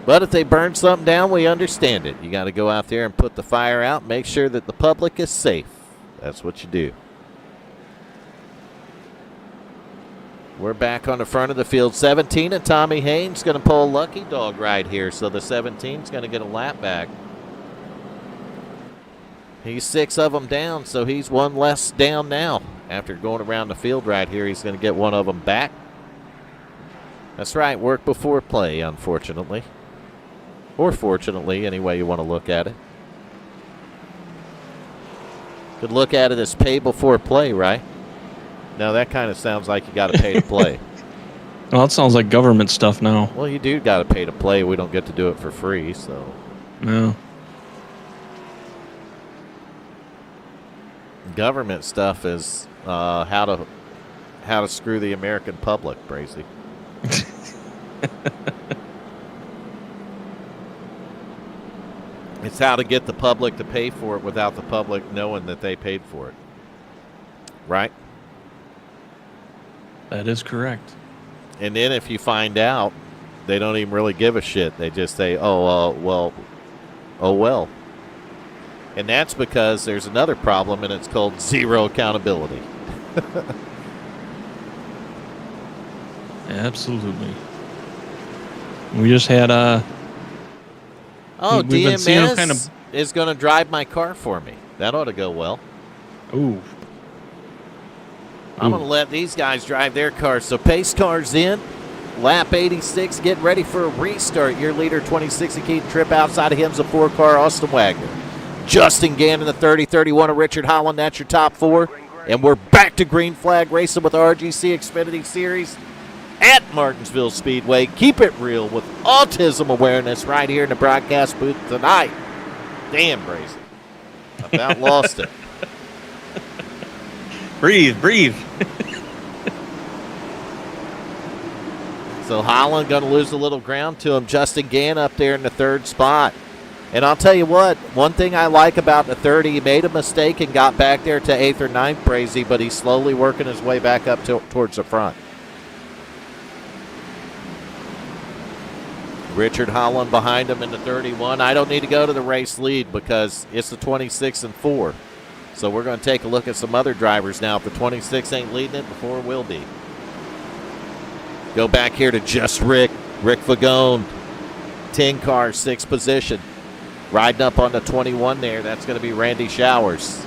A: But if they burn something down, we understand it. You got to go out there and put the fire out, make sure that the public is safe. That's what you do. We're back on the front of the field. 17, and Tommy Haynes going to pull a lucky dog right here. So the 17 is going to get a lap back. He's 6 of them down, so he's 1 less down now. After going around the field right here, he's going to get 1 of them back. That's right, work before play, unfortunately. Or fortunately, any way you want to look at it. Could look at it as pay before play, right? No, that kind of sounds like you got to pay to play.
B: Well, that sounds like government stuff now.
A: Well, you do got to pay to play. We don't get to do it for free, so.
B: No.
A: Government stuff is how to screw the American public, Brazy. It's how to get the public to pay for it without the public knowing that they paid for it. Right?
B: That is correct.
A: And then if you find out, they don't even really give a shit. They just say, oh well. And that's because there's another problem, and it's called zero accountability.
B: Absolutely. We just had
A: Oh,
B: we've been seeing them
A: DMS is going to drive my car for me. That ought to go well.
B: Ooh.
A: I'm going to let these guys drive their cars. So pace cars in. Lap 86, get ready for a restart. Your leader, 2060 Keaton Trip. Outside of him's a 4-car Austin Wagner. Justin Gannon, the 30-31 of Richard Holland. That's your top 4. And we're back to green flag racing with the RGC Xfinity Series at Martinsville Speedway. Keep it real with autism awareness right here in the broadcast booth tonight. Damn, Brazy. About lost it.
B: Breathe.
A: So Holland going to lose a little ground to him. Justin Gann up there in the 3rd spot. And I'll tell you what, one thing I like about the 30, he made a mistake and got back there to 8th or 9th, Brazy, but he's slowly working his way back up towards the front. Richard Holland behind him in the 31. I don't need to go to the race lead because it's the 26 and 4. So we're going to take a look at some other drivers now. If the 26 ain't leading it, the 4 will be. Go back here to just Rick Vagone, 10 car, 6th position. Riding up on the 21 there, that's going to be Randy Showers.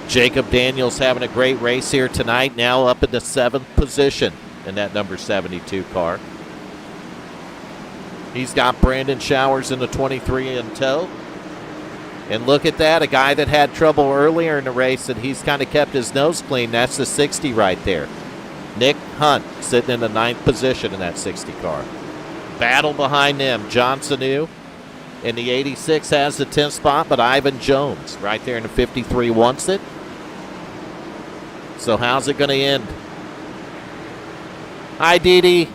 A: Jacob Daniels having a great race here tonight, now up in the 7th position in that number 72 car. He's got Brandon Showers in the 23 in tow. And look at that, a guy that had trouble earlier in the race, and he's kind of kept his nose clean. That's the 60 right there. Nick Hunt sitting in the 9th position in that 60 car. Battle behind them. John Sanu in the 86 has the 10th spot, but Ivan Jones right there in the 53 wants it. So how's it going to end? Hi, Dee Dee.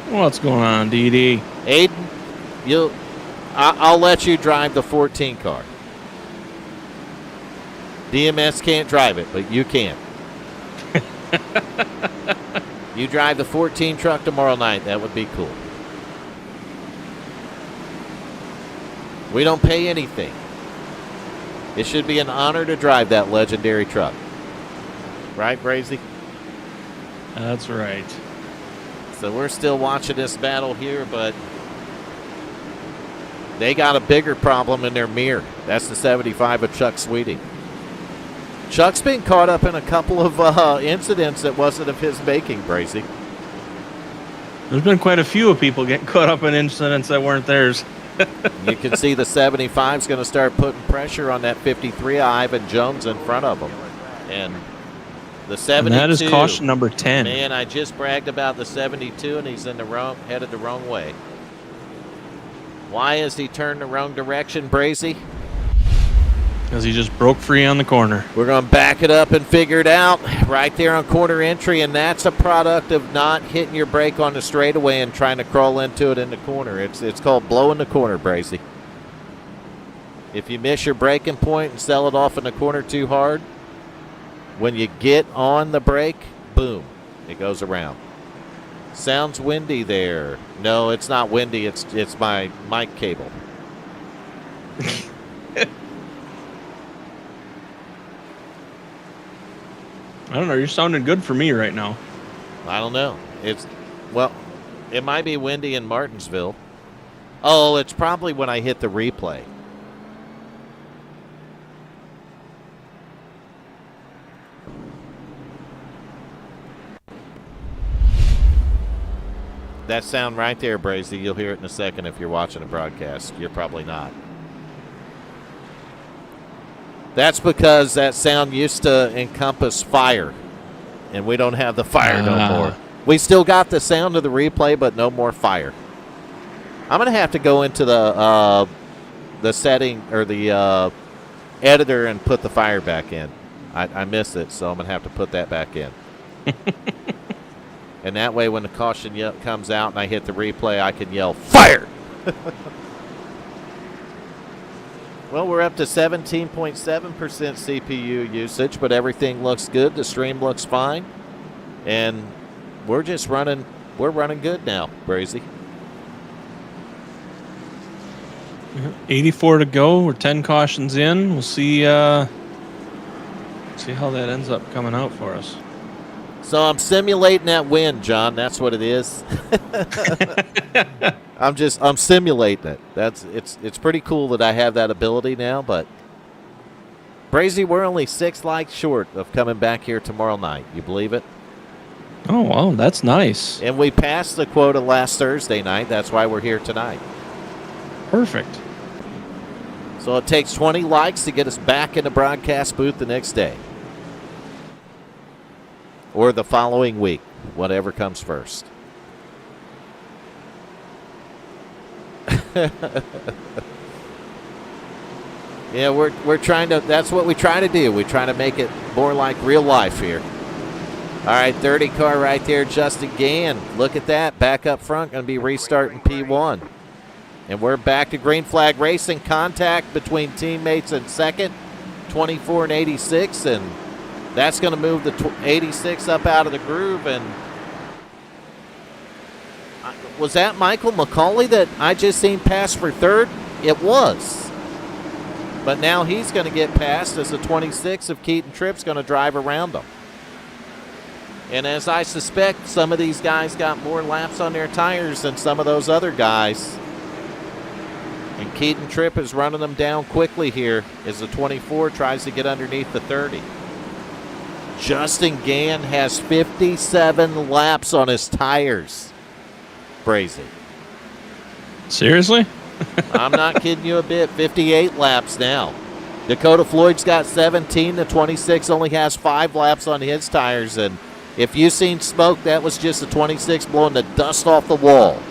B: What's going on, DD?
A: Aiden, I'll let you drive the 14 car. DMS can't drive it, but you can. You drive the 14 truck tomorrow night. That would be cool. We don't pay anything. It should be an honor to drive that legendary truck. Right, Brazy?
B: That's right.
A: So we're still watching this battle here, but they got a bigger problem in their mirror. That's the 75 of Chuck Sweeting. Chuck's been caught up in a couple of incidents that wasn't of his making, Brazy.
B: There's been quite a few of people getting caught up in incidents that weren't theirs.
A: You can see the 75's going to start putting pressure on that 53 Ivan Jones in front of him. And the 72.
B: And that is caution number 10.
A: Man, I just bragged about the 72, and he's headed the wrong way. Why is he turned the wrong direction, Brazy?
B: Because he just broke free on the corner.
A: We're going to back it up and figure it out right there on corner entry, and that's a product of not hitting your brake on the straightaway and trying to crawl into it in the corner. It's called blowing the corner, Brazy. If you miss your braking point and sell it off in the corner too hard, when you get on the brake, boom, it goes around. Sounds windy there. No, it's not windy. It's my mic cable.
B: I don't know. You're sounding good for me right now.
A: I don't know. It might be windy in Martinsville. Oh, it's probably when I hit the replay. That sound right there, Brazy, you'll hear it in a second if you're watching a broadcast. You're probably not. That's because that sound used to encompass fire, and we don't have the fire no more. We still got the sound of the replay, but no more fire. I'm going to have to go into the setting or the editor and put the fire back in. I missed it, so I'm going to have to put that back in. And that way when the caution comes out and I hit the replay, I can yell, fire! Well, we're up to 17.7% CPU usage, but everything looks good. The stream looks fine. And we're just running good now, Brazy.
B: 84 to go. We're 10 cautions in. We'll see how that ends up coming out for us.
A: So I'm simulating that win, John. That's what it is. I'm simulating it. It's pretty cool that I have that ability now, but Brazy, we're only 6 likes short of coming back here tomorrow night. You believe it?
B: Oh, wow, that's nice.
A: And we passed the quota last Thursday night. That's why we're here tonight.
B: Perfect.
A: So it takes 20 likes to get us back in the broadcast booth the next day. Or the following week, whatever comes first. Yeah, we're trying to, that's what we try to do. We try to make it more like real life here. All right, 30 car right there, Justin Gann. Look at that, back up front, going to be restarting P1. And we're back to green flag racing. Contact between teammates in second, 24 and 86, and that's going to move the 86 up out of the groove. And was that Michael McCauley that I just seen pass for third? It was. But now he's going to get passed as the 26 of Keaton Tripp's going to drive around him. And as I suspect, some of these guys got more laps on their tires than some of those other guys. And Keaton Tripp is running them down quickly here as the 24 tries to get underneath the 30. Justin Gann has 57 laps on his tires. Brazy.
B: Seriously?
A: I'm not kidding you a bit. 58 laps now. Dakota Floyd's got 17. The 26 only has 5 laps on his tires. And if you've seen smoke, that was just the 26 blowing the dust off the wall.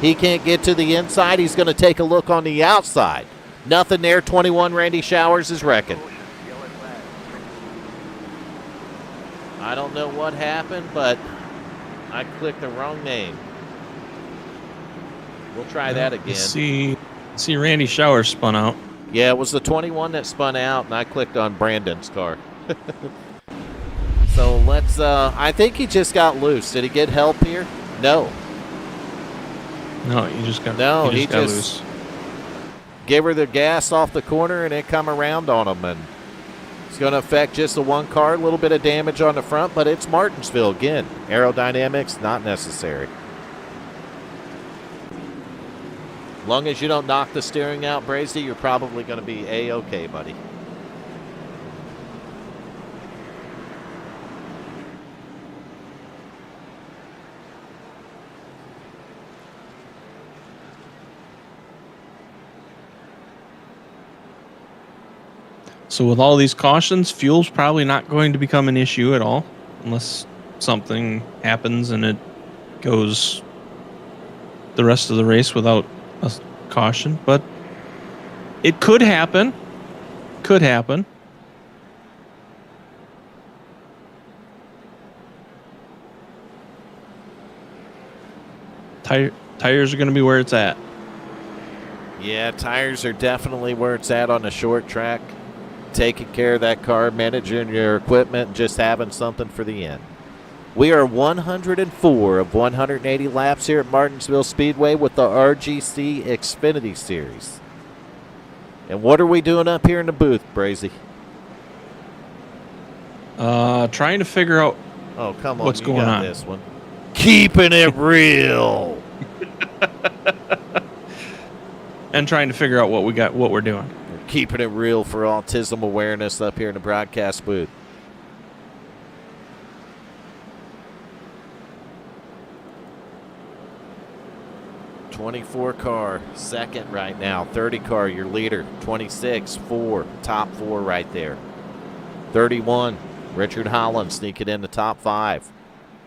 A: He can't get to the inside. He's going to take a look on the outside. Nothing there. 21 Randy Showers is wrecking. I don't know what happened, but I clicked the wrong name. We'll try that again.
B: See Randy Showers spun out.
A: Yeah, it was the 21 that spun out, and I clicked on Brandon's car. So let's, I think he just got loose. Did he get help here? No.
B: No, he just got loose.
A: Gave her the gas off the corner, and it come around on him. And it's going to affect just the one car. A little bit of damage on the front, but it's Martinsville again. Aerodynamics, not necessary. As long as you don't knock the steering out, Brazy, you're probably going to be A-okay, buddy.
B: So with all these cautions, fuel's probably not going to become an issue at all unless something happens and it goes the rest of the race without a caution. But it could happen. Could happen. Tires are going to be where it's at.
A: Yeah, tires are definitely where it's at on the short track. Taking care of that car, managing your equipment, and just having something for the end. We are 104 of 180 laps here at Martinsville Speedway with the RGC Xfinity Series. And what are we doing up here in the booth, Brazy?
B: Trying to figure out what's going on.
A: This one. Keeping it real.
B: And trying to figure out what we're doing.
A: Keeping it real for autism awareness up here in the broadcast booth. '24 car, second right now. 30 car, your leader. 26, 4, top 4 right there. 31, Richard Holland sneaking in the top 5.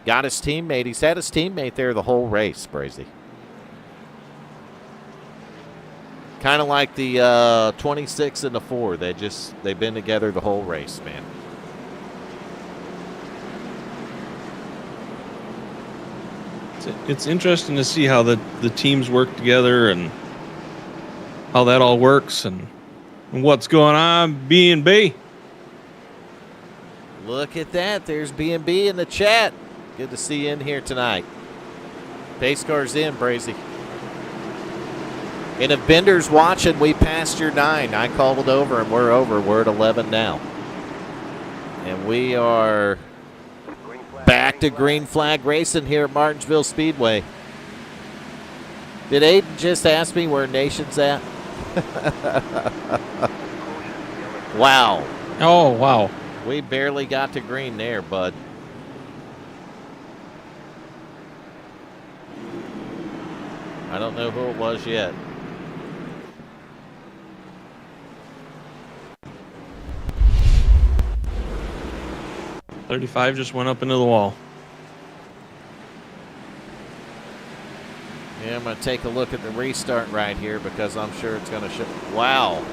A: Got his teammate. He's had his teammate there the whole race, Brazy. Kind of like the 26 and the 4. They've been together the whole race, man.
B: It's interesting to see how the teams work together and how that all works and what's going on. B&B.
A: Look at that. There's B&B in the chat. Good to see you in here tonight. Pace car's in, Brazy. And if Bender's watching, we passed your 9. I called it over, and we're over. We're at 11 now. And we are back to green flag racing here at Martinsville Speedway. Did Aiden just ask me where Nation's at? Wow.
B: Oh, wow.
A: We barely got to green there, bud. I don't know who it was yet.
B: .35 just went up into the wall.
A: Yeah, I'm going to take a look at the restart right here because I'm sure it's going to show. Wow.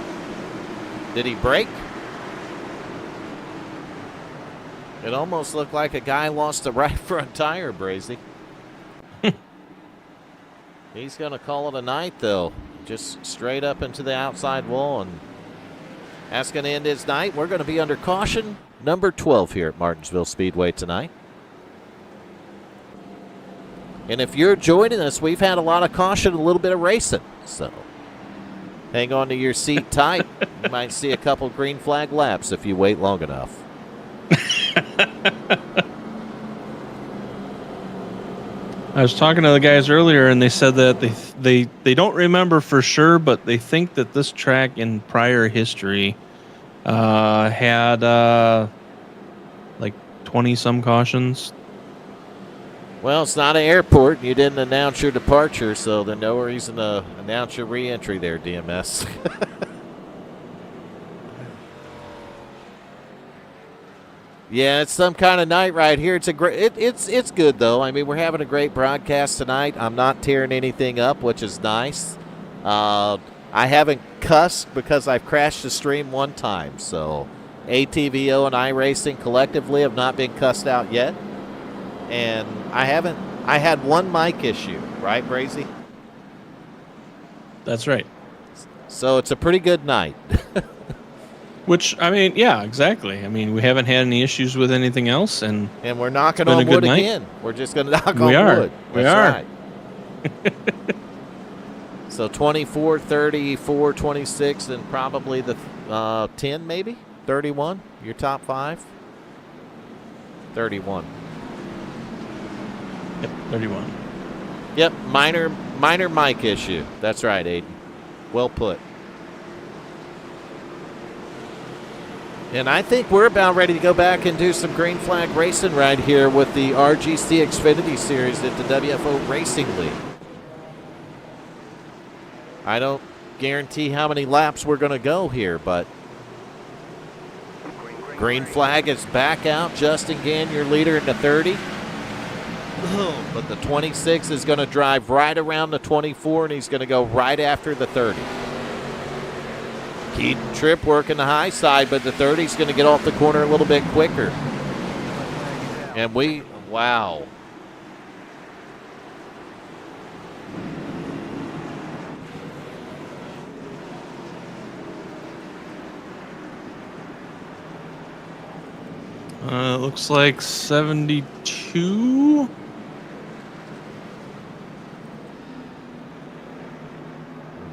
A: Did he brake? It almost looked like a guy lost the right front tire, Brazy. He's going to call it a night, though. Just straight up into the outside wall, and that's going to end his night. We're going to be under caution number 12 here at Martinsville Speedway tonight. And if you're joining us, we've had a lot of caution, a little bit of racing. So hang on to your seat tight. You might see a couple green flag laps if you wait long enough.
B: I was talking to the guys earlier, and they said that they don't remember for sure, but they think that this track in prior history had like 20-some cautions.
A: Well, it's not an airport. You didn't announce your departure, so there's no reason to announce your re-entry there, DMS. Yeah, it's some kind of night right here. It's a great. It's good though. I mean, we're having a great broadcast tonight. I'm not tearing anything up, which is nice. I haven't cussed because I've crashed the stream one time. So, ATVO and iRacing collectively have not been cussed out yet, and I haven't. I had one mic issue, right, Brazy?
B: That's right.
A: So it's a pretty good night.
B: Which, I mean, yeah, exactly. I mean, we haven't had any issues with anything else, and
A: we're knocking on wood again. We're just going to knock on wood.
B: We are.
A: Right. So 24, 34, 26, and probably the 10 maybe? 31? Your top 5? 31.
B: Yep, 31.
A: Yep, minor mic issue. That's right, Aiden. Well put. And I think we're about ready to go back and do some green flag racing right here with the RGC Xfinity Series at the WFO Racing League. I don't guarantee how many laps we're going to go here, but green flag is back out. Justin Gann, your leader in the 30. But the 26 is going to drive right around the 24, and he's going to go right after the 30. Keaton Tripp working the high side, but the 30 is going to get off the corner a little bit quicker. And wow.
B: Looks like 72.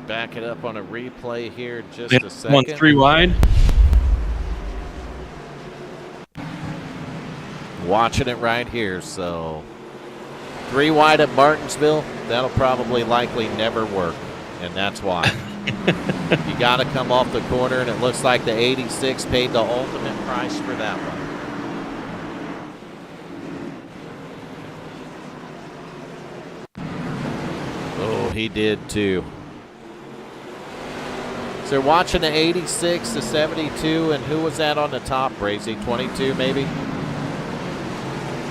A: Back it up on a replay here just a second.
B: 1 3 wide.
A: Watching it right here. So 3 wide at Martinsville. That'll probably likely never work, and that's why. You got to come off the corner, and it looks like the 86 paid the ultimate price for that one. Oh, he did too. So they're watching the 86, the 72, and who was that on the top, Brazy? 22 maybe?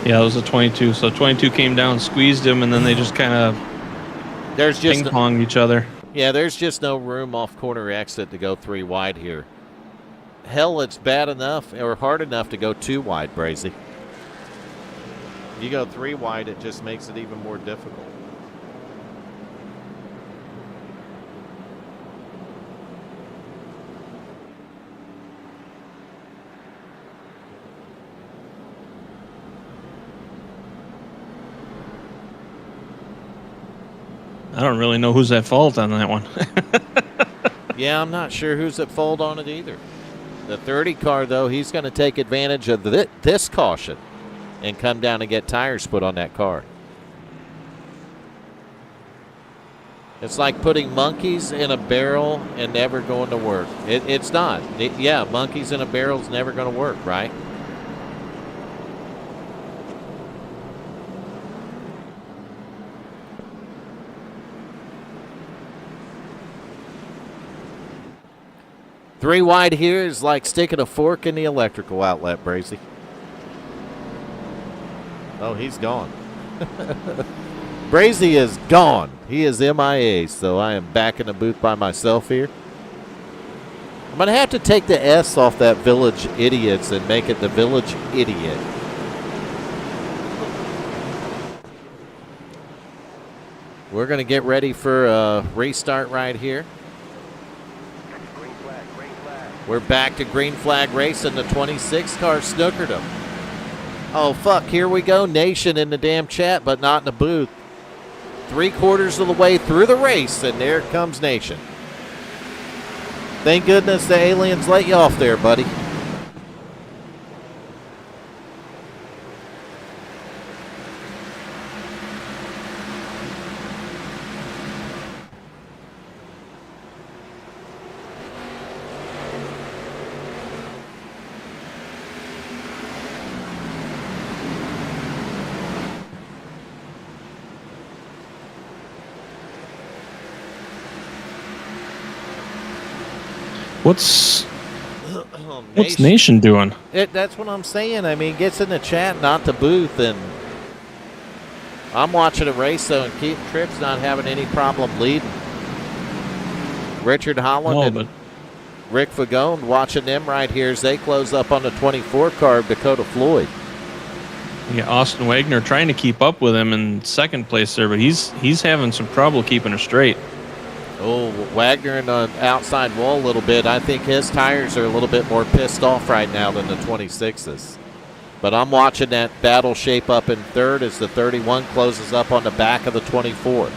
B: Yeah, it was a 22. So 22 came down, squeezed him, and then they just kind of ping-ponged each other.
A: Yeah, there's just no room off corner exit to go 3 wide here. Hell, it's bad enough or hard enough to go 2 wide, Brazy. You go 3 wide, it just makes it even more difficult.
B: I don't really know who's at fault on that one.
A: Yeah, I'm not sure who's at fault on it either. The 30 car, though, he's going to take advantage of this caution and come down and get tires put on that car. It's like putting monkeys in a barrel and never going to work. It's not. Yeah, monkeys in a barrel is never going to work, right? Three wide here is like sticking a fork in the electrical outlet, Brazy. Oh, he's gone. Brazy is gone. He is MIA, so I am back in the booth by myself here. I'm going to have to take the S off that Village Idiots and make it the Village Idiot. We're going to get ready for a restart right here. We're back to green flag racing. The 26 car snookered him. Oh, fuck. Here we go. Nation in the damn chat, but not in the booth. 3/4 of the way through the race, and there comes Nation. Thank goodness the aliens let you off there, buddy.
B: What's Nation doing?
A: That's what I'm saying. I mean, gets in the chat, not the booth, and I'm watching a race, though, and Keith Tripp's not having any problem leading. Richard Holland and Rick Fagone watching them right here as they close up on the 24 car of Dakota Floyd.
B: Yeah, Austin Wagner trying to keep up with him in second place there, but he's having some trouble keeping her straight.
A: Oh, Wagner in the outside wall a little bit. I think his tires are a little bit more pissed off right now than the 26s. But I'm watching that battle shape up in third as the 31 closes up on the back of the 24.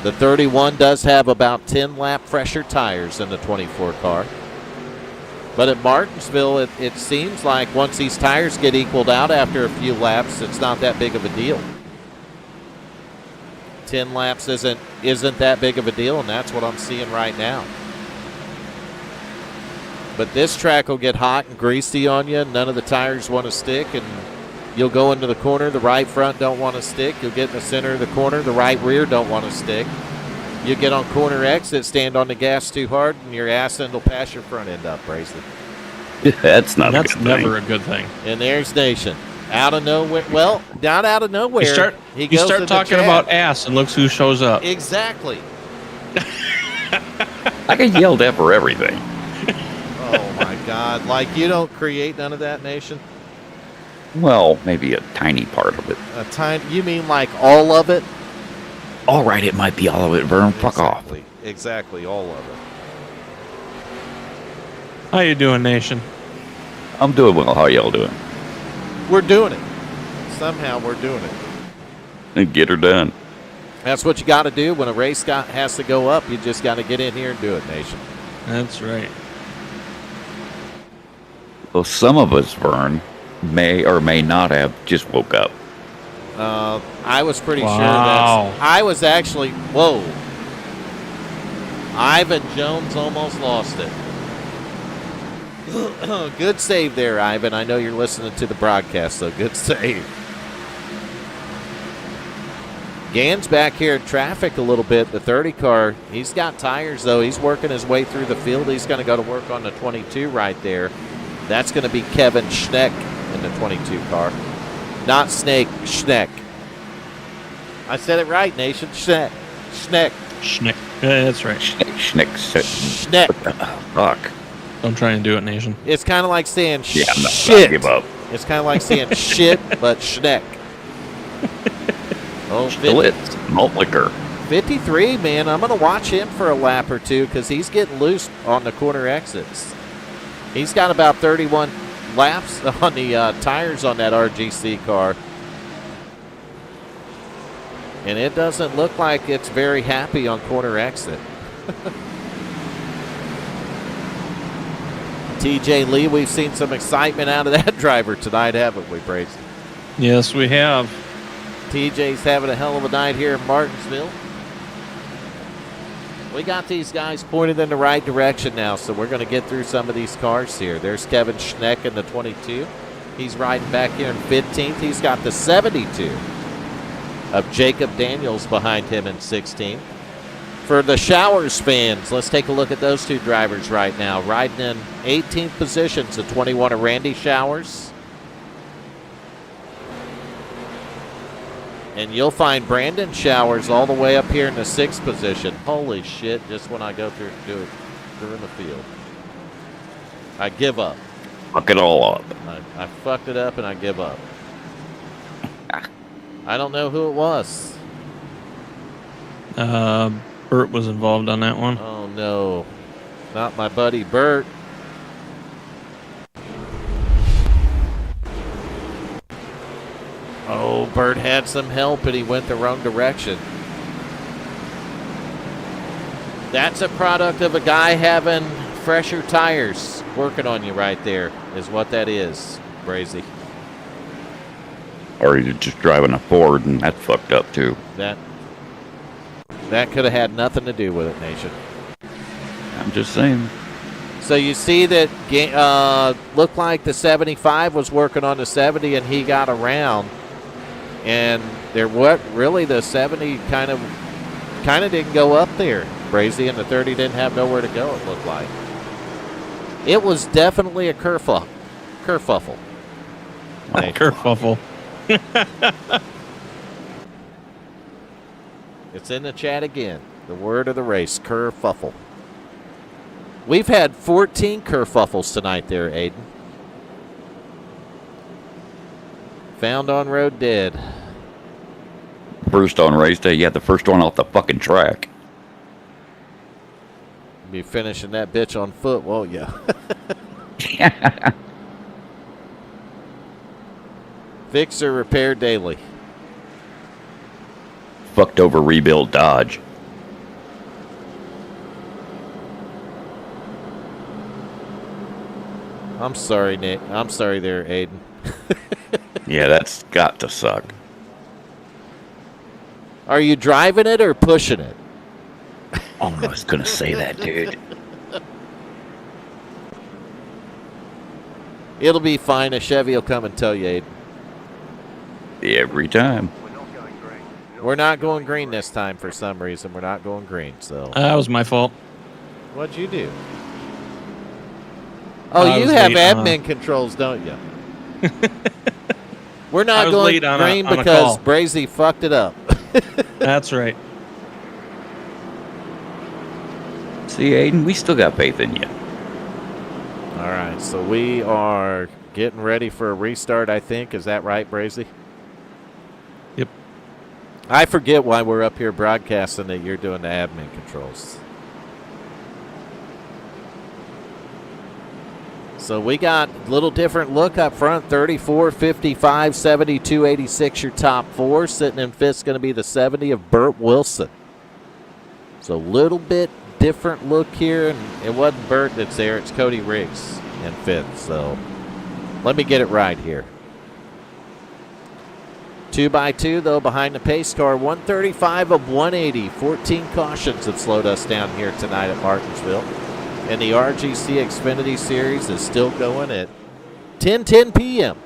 A: The 31 does have about 10 lap fresher tires than the 24 car. But at Martinsville, it seems like once these tires get equaled out after a few laps, it's not that big of a deal. 10 laps isn't that big of a deal, and that's what I'm seeing right now. But this track will get hot and greasy on you. None of the tires want to stick, and you'll go into the corner. The right front don't want to stick. You'll get in the center of the corner. The right rear don't want to stick. You get on corner exit, stand on the gas too hard, and your ass end will pass your front end up, Bracelet.
C: That's not a good thing.
B: That's never a good thing.
A: And there's Nation. Out of nowhere. Well, not out of nowhere.
B: You start talking about ass, and looks who shows up.
A: Exactly.
C: I get yelled at for everything.
A: Oh, my God. Like, you don't create none of that, Nation?
C: Well, maybe a tiny part of it.
A: A tiny? You mean like all of it?
C: All right, it might be all of it, Vern. Fuck off.
A: Exactly, all of it.
B: How you doing, Nation?
C: I'm doing well. How y'all doing?
A: We're doing it. Somehow we're doing it.
C: And get her done.
A: That's what you got to do when a race has to go up. You just got to get in here and do it, Nation.
B: That's right.
C: Well, some of us, Vern, may or may not have just woke up.
A: I was pretty sure I was actually, whoa. Ivan Jones almost lost it. Good save there, Ivan. I know you're listening to the broadcast, so good save. Gann's back here in traffic a little bit. The 30 car, he's got tires, though. He's working his way through the field. He's going to go to work on the 22 right there. That's going to be Kevin Schneck in the 22 car. Not Snake, Schneck. I said it right, Nation. Schneck.
B: Schneck. Yeah, that's right.
C: Schneck.
A: Schneck.
C: Fuck.
B: Don't try and do it, Nation.
A: It's kind of like saying
C: I'm not
A: shit.
C: give up.
A: It's kind of like saying shit, but schneck. Oh,
C: Schlitz, malt liquor.
A: 53, man. I'm going to watch him for a lap or two because he's getting loose on the corner exits. He's got about 31 laps on the tires on that RGC car. And it doesn't look like it's very happy on corner exit. TJ Lee, we've seen some excitement out of that driver tonight, haven't we, Brace?
B: Yes, we have.
A: TJ's having a hell of a night here in Martinsville. We got these guys pointed in the right direction now, so we're going to get through some of these cars here. There's Kevin Schneck in the 22. He's riding back here in 15th. He's got the 72 of Jacob Daniels behind him in 16th. For the Showers fans, let's take a look at those two drivers right now. Riding in 18th position, the 21 of Randy Showers. And you'll find Brandon Showers all the way up here in the 6th position. Holy shit, just when I go through in the field. I give up.
C: Fuck it all up.
A: I fucked it up and I give up. I don't know who it was.
B: Bert was involved on that one.
A: Oh, no. Not my buddy Bert. Oh, Bert had some help, and he went the wrong direction. That's a product of a guy having fresher tires working on you right there, is what that is, Brazy.
C: Or you're just driving a Ford, and that's fucked up, too.
A: That could have had nothing to do with it, Nation.
C: I'm just saying.
A: So you see that looked like the 75 was working on the 70, and he got around. And the 70 kind of didn't go up there, Brazy, and the 30 didn't have nowhere to go, it looked like. It was definitely a kerfuffle.
B: Kerfuffle.
A: It's in the chat again. The word of the race, kerfuffle. We've had 14 kerfuffles tonight there, Aiden. Found on road dead.
C: First on race day, yeah, the first one off the fucking track.
A: Be finishing that bitch on foot, won't you? Fix or repair daily.
C: Fucked over rebuild Dodge.
A: I'm sorry, Nick. I'm sorry there, Aiden.
C: Yeah, that's got to suck.
A: Are you driving it or pushing it?
C: Oh, I was going to say that, dude.
A: It'll be fine. A Chevy will come and tell you, Aiden.
C: Every time.
A: We're not going green this time for some reason. We're not going green, so.
B: That was my fault.
A: What'd you do? Oh, you have admin controls, don't you? We're not going green because Brazy fucked it up.
B: That's right.
C: See, Aiden, we still got faith in you.
A: All right, so we are getting ready for a restart, I think. Is that right, Brazy?
B: Yep.
A: I forget why we're up here broadcasting that you're doing the admin controls. So we got a little different look up front. 34, 55, 72, 86, your top four. Sitting in fifth is going to be the 70 of Burt Wilson. So a little bit different look here. And it wasn't Burt that's there. It's Cody Riggs in fifth. So let me get it right here. 2x2, though, behind the pace car. 135 of 180. 14 cautions have slowed us down here tonight at Martinsville. And the RGC Xfinity Series is still going at 10:10 p.m.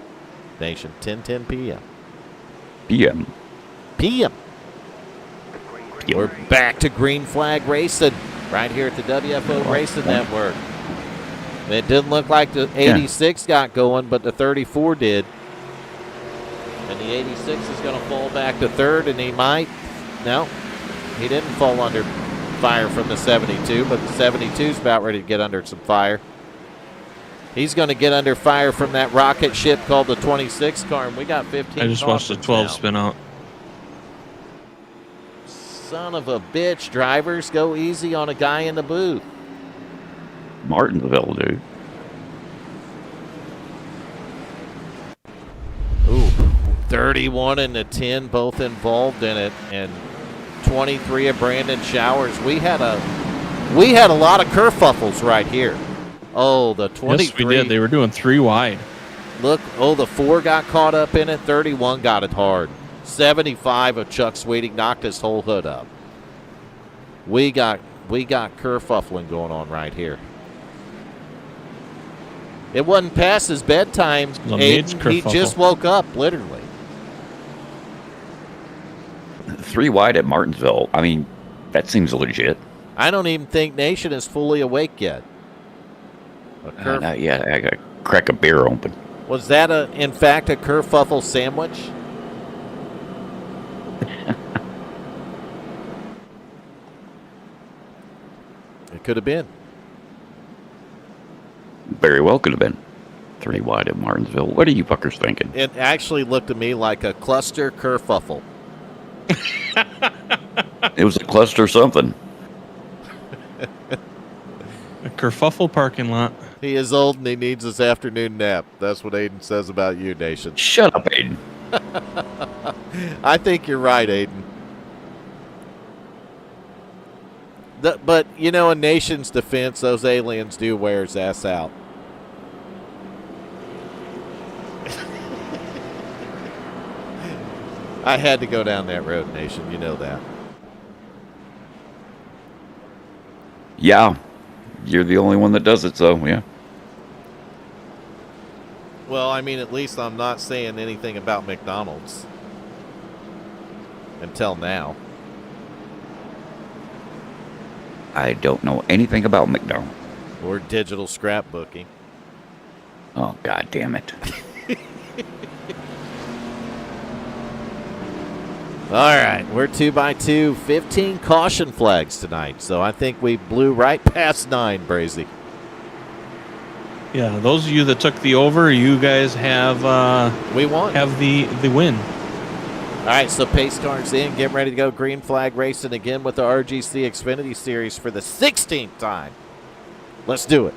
A: Nation, 10:10 p.m.
C: PM.
A: p.m. We're back to green flag racing right here at the WFO Racing Network. It didn't look like the 86 got going, but the 34 did. And the 86 is going to fall back to third, and he might. No, he didn't fall under fire from the 72, but the 72 is about ready to get under some fire. He's going to get under fire from that rocket ship called the 26 car, and we got 15
B: I just watched the 12
A: now.
B: spin out.
A: Son of a bitch. Drivers, go easy on a guy in the booth.
C: Martinsville, dude.
A: Ooh, 31 and the 10 both involved in it, and 23 of Brandon Showers. We had a lot of kerfuffles right here. Oh, the 23.
B: Yes, we did. They were doing 3 wide.
A: Look, the 4 got caught up in it. 31 got it hard. 75 of Chuck Sweeting knocked his whole hood up. We got kerfuffling going on right here. It wasn't past his bedtime. Aiden, he just woke up, literally.
C: 3 wide at Martinsville. I mean, that seems legit.
A: I don't even think Nation is fully awake yet.
C: Not yet. I got to crack a beer open.
A: Was that, in fact, a kerfuffle sandwich? It could have been.
C: Very well could have been. 3 wide at Martinsville. What are you fuckers thinking?
A: It actually looked to me like a cluster kerfuffle.
C: It was a cluster something.
B: A kerfuffle parking lot.
A: He is old and he needs his afternoon nap. That's what Aiden says about you, Nation.
C: Shut up, Aiden.
A: I think you're right, Aiden. But, in Nation's defense, those aliens do wear his ass out. I had to go down that road, Nation. You know that.
C: Yeah. You're the only one that does it, so, yeah.
A: Well, I mean, at least I'm not saying anything about McDonald's. Until now.
C: I don't know anything about McDonald's.
A: Or digital scrapbooking.
C: Oh, God damn it.
A: All right, we're 2x2, 15 caution flags tonight. So I think we blew right past 9, Brazy.
B: Yeah, those of you that took the over, you guys have
A: we won.
B: Have the win.
A: All right, so pace cars in, get ready to go. Green flag racing again with the RGC Xfinity Series for the 16th time. Let's do it.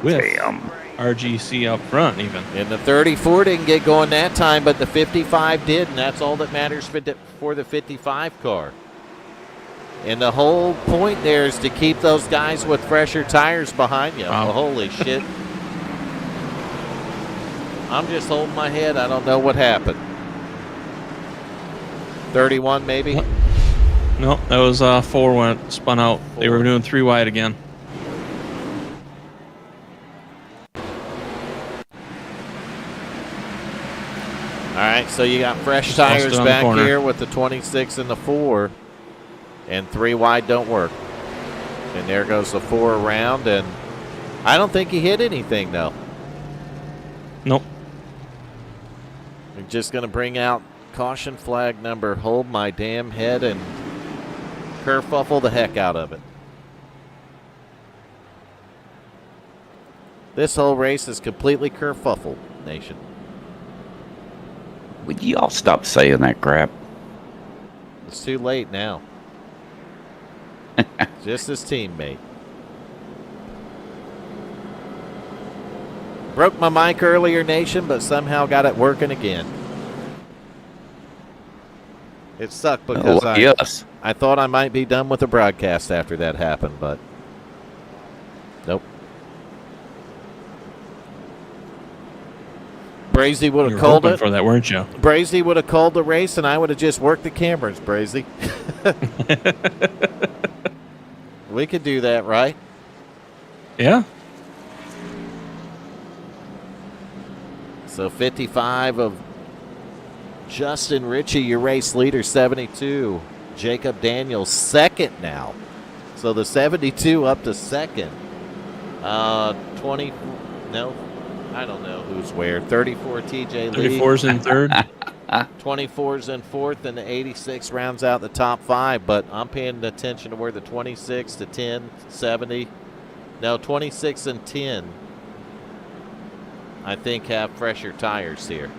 B: With
C: Damn.
B: RGC up front, even.
A: And the 34 didn't get going that time, but the 55 did, and that's all that matters for the 55 car. And the whole point there is to keep those guys with fresher tires behind you.
B: Wow.
A: Well, holy shit. I'm just holding my head. I don't know what happened. 31 maybe?
B: No, that was 4 went spun out. 4. They were doing 3 wide again.
A: All right, so you got fresh tires back here with the 26 and the 4, and 3 wide don't work. And there goes the 4 around, and I don't think he hit anything, though.
B: Nope.
A: We're just going to bring out caution flag number, hold my damn head, and kerfuffle the heck out of it. This whole race is completely kerfuffle, Nation.
C: Would you all stop saying that crap?
A: It's too late now. Just his teammate. Broke my mic earlier, Nation, but somehow got it working again. It sucked because I thought I might be done with the broadcast after that happened, but nope. Brazy would have called it
B: for that, weren't you?
A: Brazy would have called the race, and I would have just worked the cameras, Brazy. We could do that, right?
B: Yeah.
A: So 55 of Justin Ritchie, your race leader, 72. Jacob Daniels, second now. So the 72 up to second. 20, no, I don't know who's where. 34 TJ Lee.
B: 34's in third.
A: 24's in fourth, and the 86 rounds out the top 5. But I'm paying attention to where the 26 to 10, 70. No, 26 and 10 I think, have fresher tires here.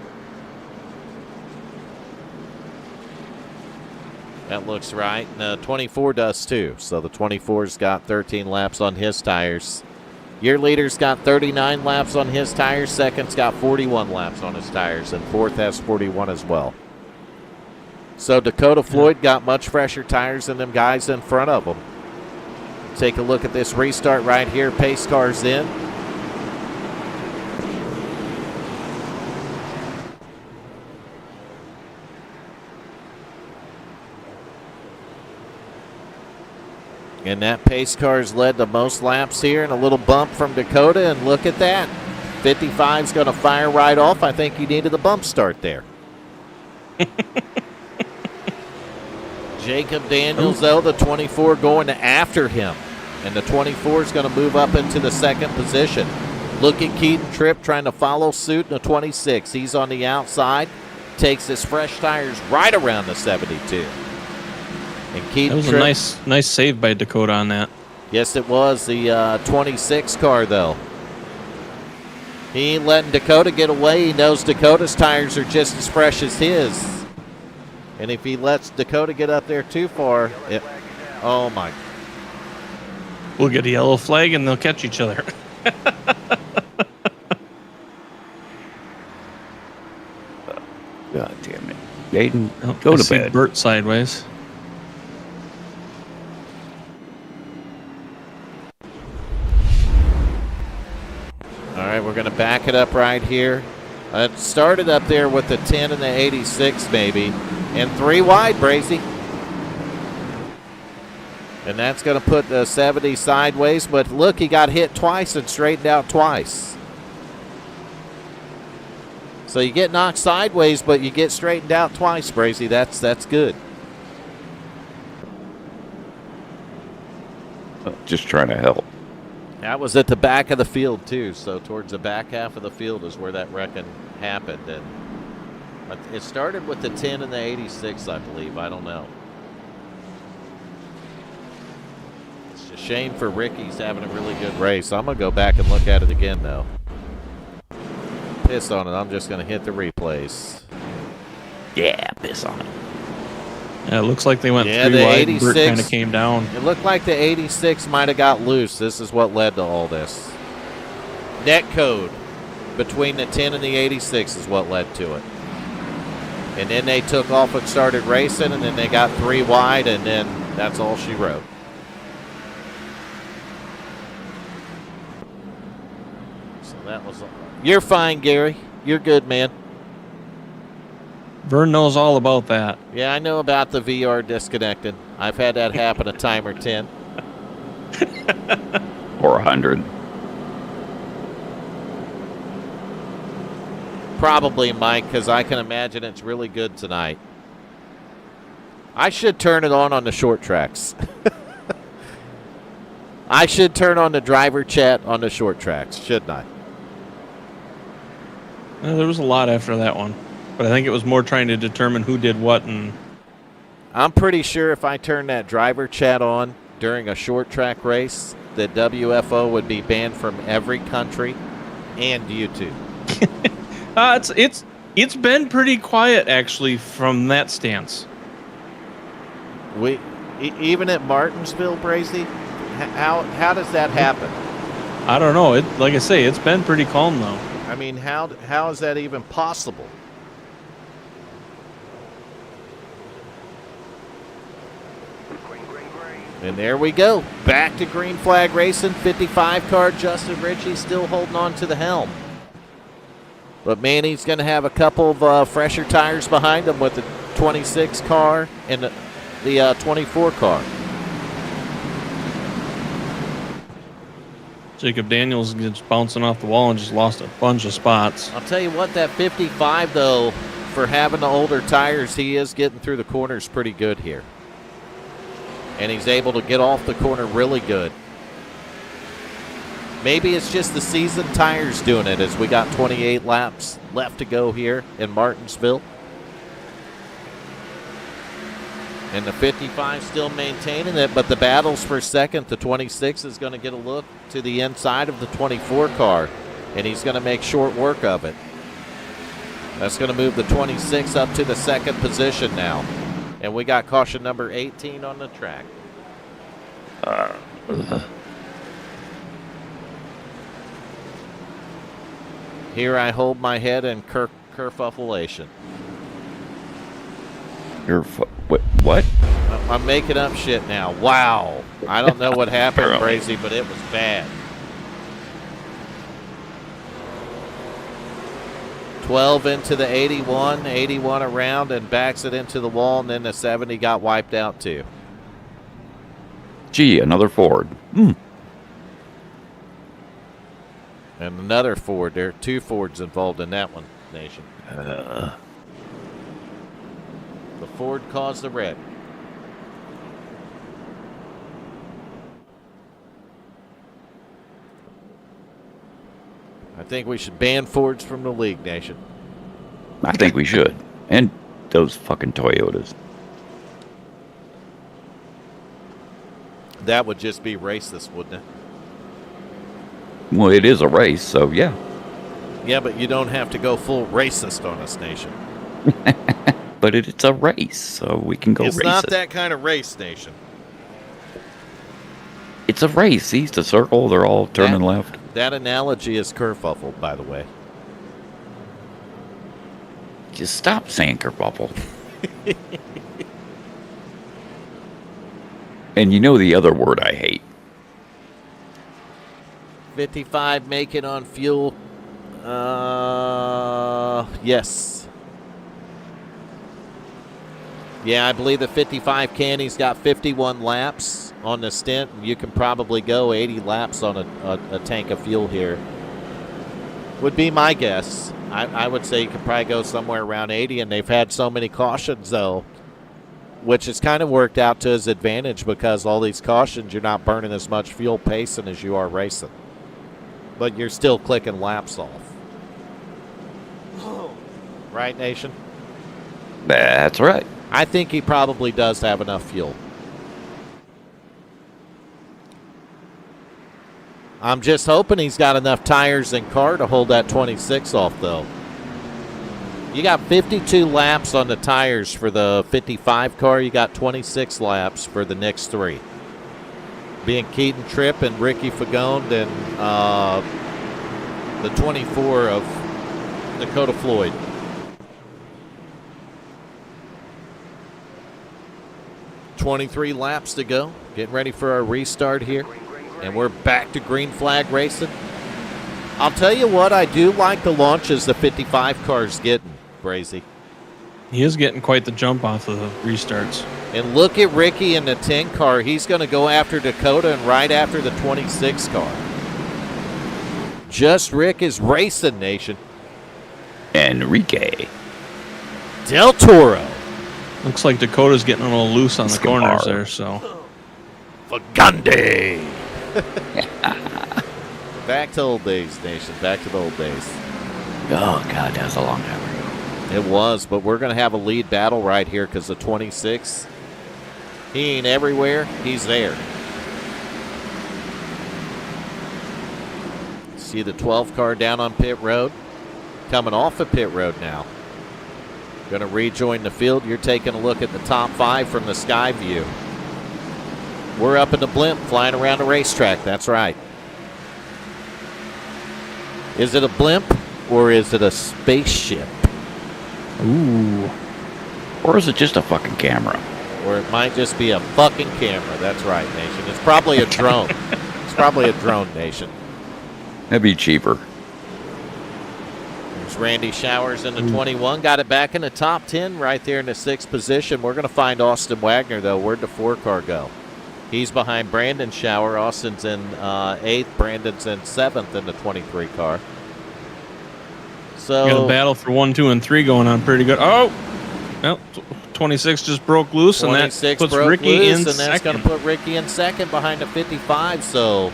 A: That looks right. And the 24 does too. So the 24's got 13 laps on his tires. Your leader's got 39 laps on his tires. Second's got 41 laps on his tires. And fourth has 41 as well. So Dakota Floyd got much fresher tires than them guys in front of them. Take a look at this restart right here. Pace car's in. And that pace car's led the most laps here, and a little bump from Dakota, and look at that. 55's going to fire right off. I think you needed the bump start there. Jacob Daniels, though, the 24 going after him. And the 24 is going to move up into the second position. Look at Keaton Tripp trying to follow suit in the 26. He's on the outside, takes his fresh tires right around the 72. And Keaton
B: That was
A: Tripp,
B: a nice save by Dakota on that.
A: yes, it was. The 26 car, though. He ain't letting Dakota get away. He knows Dakota's tires are just as fresh as his. And if he lets Dakota get up there too far, oh, my.
B: We'll get a yellow flag and they'll catch each other.
C: God damn it. Jaden,
B: Oh,
C: go
B: I
C: to
B: see
C: bed.
B: Bert sideways.
A: All right, we're going to back it up right here. It started up there with the 10 and the 86 maybe. And 3 wide, Brazy. And that's going to put the 70 sideways. But look, he got hit twice and straightened out twice. So you get knocked sideways, but you get straightened out twice, Brazy. That's good.
C: Just trying to help.
A: That was at the back of the field, too. So towards the back half of the field is where that wrecking happened. And it started with the 10 and the 86, I believe. I don't know. It's a shame for Ricky. He's having a really good race. I'm going to go back and look at it again, though. Piss on it. I'm just going to hit the replays.
C: Yeah, piss on it.
B: Yeah, it looks like they went
A: Yeah,
B: 3
A: the
B: wide. And Bert
A: 86
B: kind of came down.
A: It looked like the 86 might have got loose. This is what led to all this. Net code between the 10 and the 86 is what led to it. And then they took off and started racing, and then they got 3 wide, and then that's all she wrote. So that was. You're fine, Gary. You're good, man.
B: Vern knows all about that.
A: Yeah, I know about the VR disconnecting. I've had that happen a time or 10.
C: Or 100.
A: Probably, Mike, because I can imagine it's really good tonight. I should turn it on the short tracks. I should turn on the driver chat on the short tracks, shouldn't I?
B: There was a lot after that one. But I think it was more trying to determine who did what. And
A: I'm pretty sure if I turn that driver chat on during a short track race, that WFO would be banned from every country and YouTube.
B: It's been pretty quiet, actually, from that stance.
A: Even at Martinsville, Brazy, how does that happen?
B: I don't know. Like I say, it's been pretty calm, though.
A: I mean, how is that even possible? And there we go. Back to green flag racing. 55 car. Justin Ritchie still holding on to the helm. But Manny's going to have a couple of fresher tires behind him with the 26 car and the 24 car.
B: Jacob Daniels gets bouncing off the wall and just lost a bunch of spots.
A: I'll tell you what, that 55, though, for having the older tires, he is getting through the corners pretty good here. And he's able to get off the corner really good. Maybe it's just the seasoned tires doing it, as we got 28 laps left to go here in Martinsville. And the 55 still maintaining it, but the battles for second. The 26 is going to get a look to the inside of the 24 car. and he's going to make short work of it. That's going to move the 26 up to the second position now. And we got caution number 18 on the track. Here I hold my head in kerfuffleation.
C: What?
A: I'm making up shit now. Wow. I don't know what happened, Crazy, but it was bad. 12 into the 81, 81 around and backs it into the wall, and then the 70 got wiped out too.
C: Gee, another Ford.
A: And another Ford. There are 2 Fords involved in that one, Nation. The Ford caused the wreck. I think we should ban Fords from the league, Nation.
C: I think we should. And those fucking Toyotas.
A: That would just be racist, wouldn't it?
C: Well, it is a race, so yeah.
A: Yeah, but you don't have to go full racist on us, Nation.
C: But it's a race, so we can go racist.
A: It's not that kind of race, Nation.
C: It's a race. See, it's a circle. They're all turning left.
A: That analogy is kerfuffle, by the way.
C: Just stop saying kerfuffle. And you know the other word I hate.
A: 55 make it on fuel. Yes. Yeah, I believe the 55 Canny's got 51 laps on the stint. You can probably go 80 laps on a tank of fuel here. Would be my guess. I would say you could probably go somewhere around 80, and they've had so many cautions, though, which has kind of worked out to his advantage because all these cautions, you're not burning as much fuel pacing as you are racing. But you're still clicking laps off. Right, Nation?
C: That's right.
A: I think he probably does have enough fuel. I'm just hoping he's got enough tires and car to hold that 26 off, though. You got 52 laps on the tires for the 55 car. You got 26 laps for the next 3. Being Keaton Tripp and Ricky Fagone and the 24 of Dakota Floyd. $23 laps to go. Getting ready for our restart here. And we're back to green flag racing. I'll tell you what, I do like the launches the 55 car's getting, Brazy.
B: He is getting quite the jump off of the restarts.
A: And look at Ricky in the 10 car. He's going to go after Dakota and right after the 26 car. Just Rick is racing, Nation.
C: Enrique.
A: Del Toro.
B: Looks like Dakota's getting a little loose on the corners there, so.
A: Fagunde. Back to old days, Nation. Back to the old days.
C: Oh, God, that was a long time ago.
A: It was, but we're going to have a lead battle right here because the 26, he ain't everywhere. He's there. See the 12 car down on pit road. Coming off of pit road now. Going to rejoin the field. You're taking a look at the top 5 from the sky view. We're up in the blimp flying around the racetrack. That's right. Is it a blimp or is it a spaceship?
B: Ooh.
C: Or is it just a fucking camera?
A: Or it might just be a fucking camera. That's right, Nation. It's probably a drone. It's probably a drone, Nation.
C: That'd be cheaper.
A: There's Randy Showers in the 21. Got it back in the top 10 right there in the 6th position. We're going to find Austin Wagner, though. Where'd the 4 car go? He's behind Brandon Shower. Austin's in 8th. Brandon's in 7th in the 23 car. So
B: Got a battle for 1, 2, and 3 going on pretty good. Oh, well, 26 just broke loose, and that puts Ricky in
A: and that's going
B: second.
A: to put Ricky in second behind the 55. So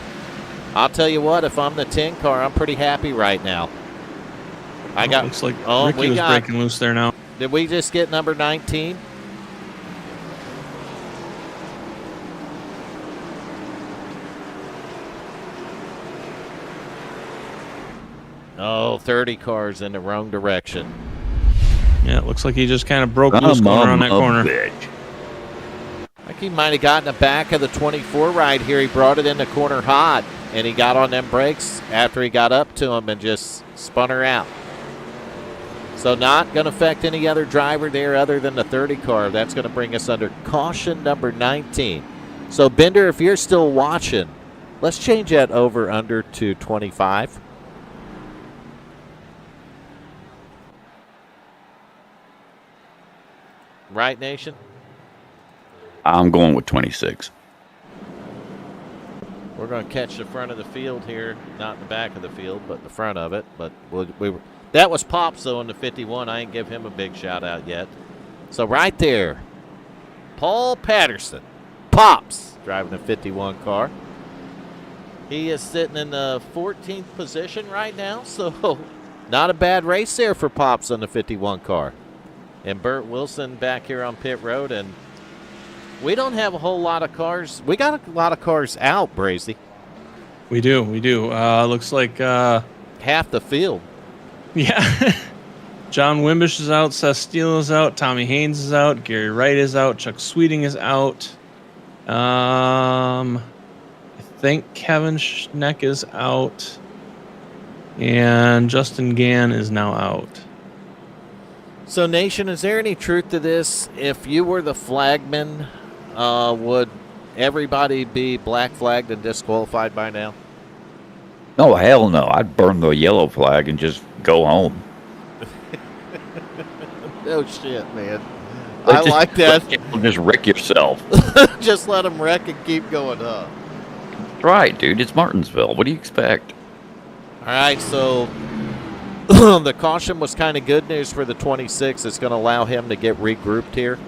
A: I'll tell you what, if I'm the 10 car, I'm pretty happy right now.
B: Looks like Ricky was breaking loose there now.
A: Did we just get number 19? Oh, 30 cars in the wrong direction.
B: Yeah, it looks like he just kind of broke loose going around that corner.
C: Bitch.
A: I think he might have gotten the back of the 24 right here. He brought it in the corner hot, and he got on them brakes after he got up to him and just spun her out. So not going to affect any other driver there other than the 30 car. That's going to bring us under caution number 19. So, Bender, if you're still watching, let's change that over under to 25. Right, Nation?
C: I'm going with 26.
A: We're going to catch the front of the field here, not the back of the field, but the front of it. But that was Pops, though, in the 51. I ain't give him a big shout-out yet. So right there, Paul Patterson, Pops, driving the 51 car. He is sitting in the 14th position right now, so not a bad race there for Pops on the 51 car. And Burt Wilson back here on pit road, and we don't have a whole lot of cars. We got a lot of cars out, Brazy.
B: We do. Looks like
A: half the field.
B: Yeah. John Wimbish is out. Seth Steele is out. Tommy Haynes is out. Gary Wright is out. Chuck Sweeting is out. I think Kevin Schneck is out. And Justin Gann is now out.
A: So, Nation, is there any truth to this? If you were the flagman, would everybody be black flagged and disqualified by now?
C: No, hell no. I'd burn the yellow flag and just go home.
A: No shit, man. I like that.
C: Just wreck yourself.
A: Just let them wreck and keep going up.
C: Right, dude. It's Martinsville. What do you expect?
A: All right, so the caution was kind of good news for the 26. It's going to allow him to get regrouped here.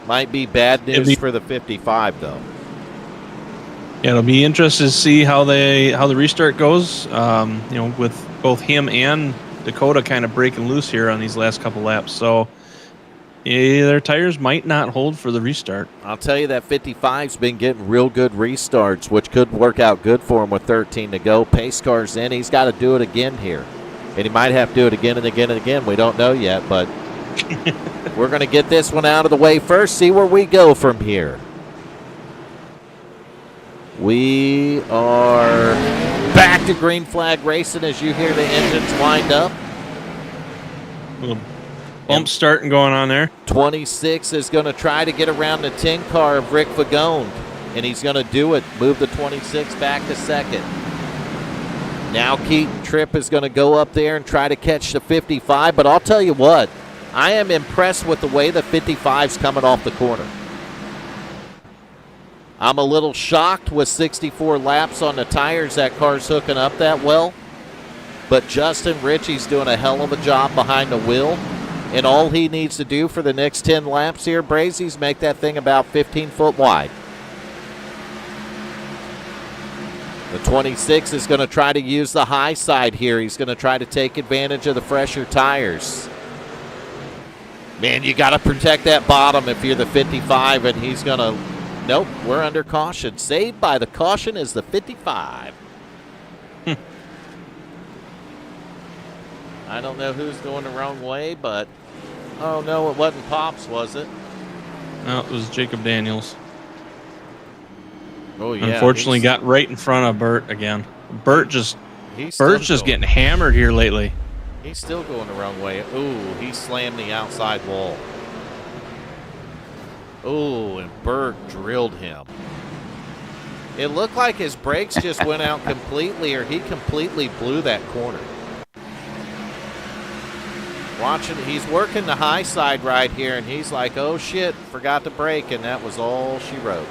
A: Might be bad news for the 55, though.
B: Yeah, it'll be interesting to see how the restart goes. With both him and Dakota kind of breaking loose here on these last couple laps. So their tires might not hold for the restart.
A: I'll tell you that 55's been getting real good restarts, which could work out good for him with 13 to go. Pace car's in. He's got to do it again here. And he might have to do it again and again and again. We don't know yet, but we're going to get this one out of the way first, see where we go from here. We are back to green flag racing as you hear the engines wind up.
B: Little bump starting going on there.
A: 26 is going to try to get around the 10 car of Rick Fagone, and he's going to do it. Move the 26 back to second. Now Keaton Tripp is going to go up there and try to catch the 55, but I'll tell you what, I am impressed with the way the 55's coming off the corner. I'm a little shocked with 64 laps on the tires that car's hooking up that well. But Justin Ritchie's doing a hell of a job behind the wheel. And all he needs to do for the next 10 laps here, Brazy's, make that thing about 15 foot wide. The 26 is going to try to use the high side here. He's going to try to take advantage of the fresher tires. Man, you got to protect that bottom if you're the 55, and he's going to... Nope, we're under caution. Saved by the caution is the 55. I don't know who's going the wrong way, but... Oh, no, it wasn't Pops, was it?
B: No, it was Jacob Daniels.
A: Oh, yeah.
B: Unfortunately, got right in front of Burt again. Bert's just getting hammered here lately.
A: He's still going the wrong way. Ooh, he slammed the outside wall. Ooh, and Burt drilled him. It looked like his brakes just went out completely, or he completely blew that corner. Watching, he's working the high side right here, and he's like, oh shit, forgot to brake, and that was all she wrote.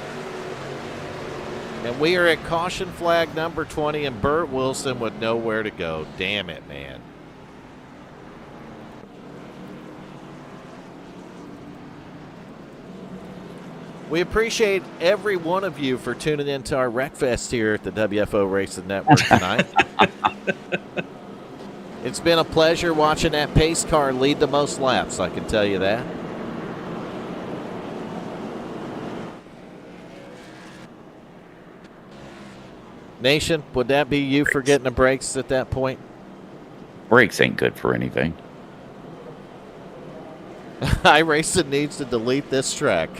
A: And we are at caution flag number 20, and Burt Wilson with nowhere to go. Damn it, man. We appreciate every one of you for tuning into our Wreckfest here at the WFO Racing Network tonight. It's been a pleasure watching that pace car lead the most laps, I can tell you that. Nation, would that be you forgetting the brakes at that point?
C: Brakes ain't good for anything.
A: iRacing needs to delete this track.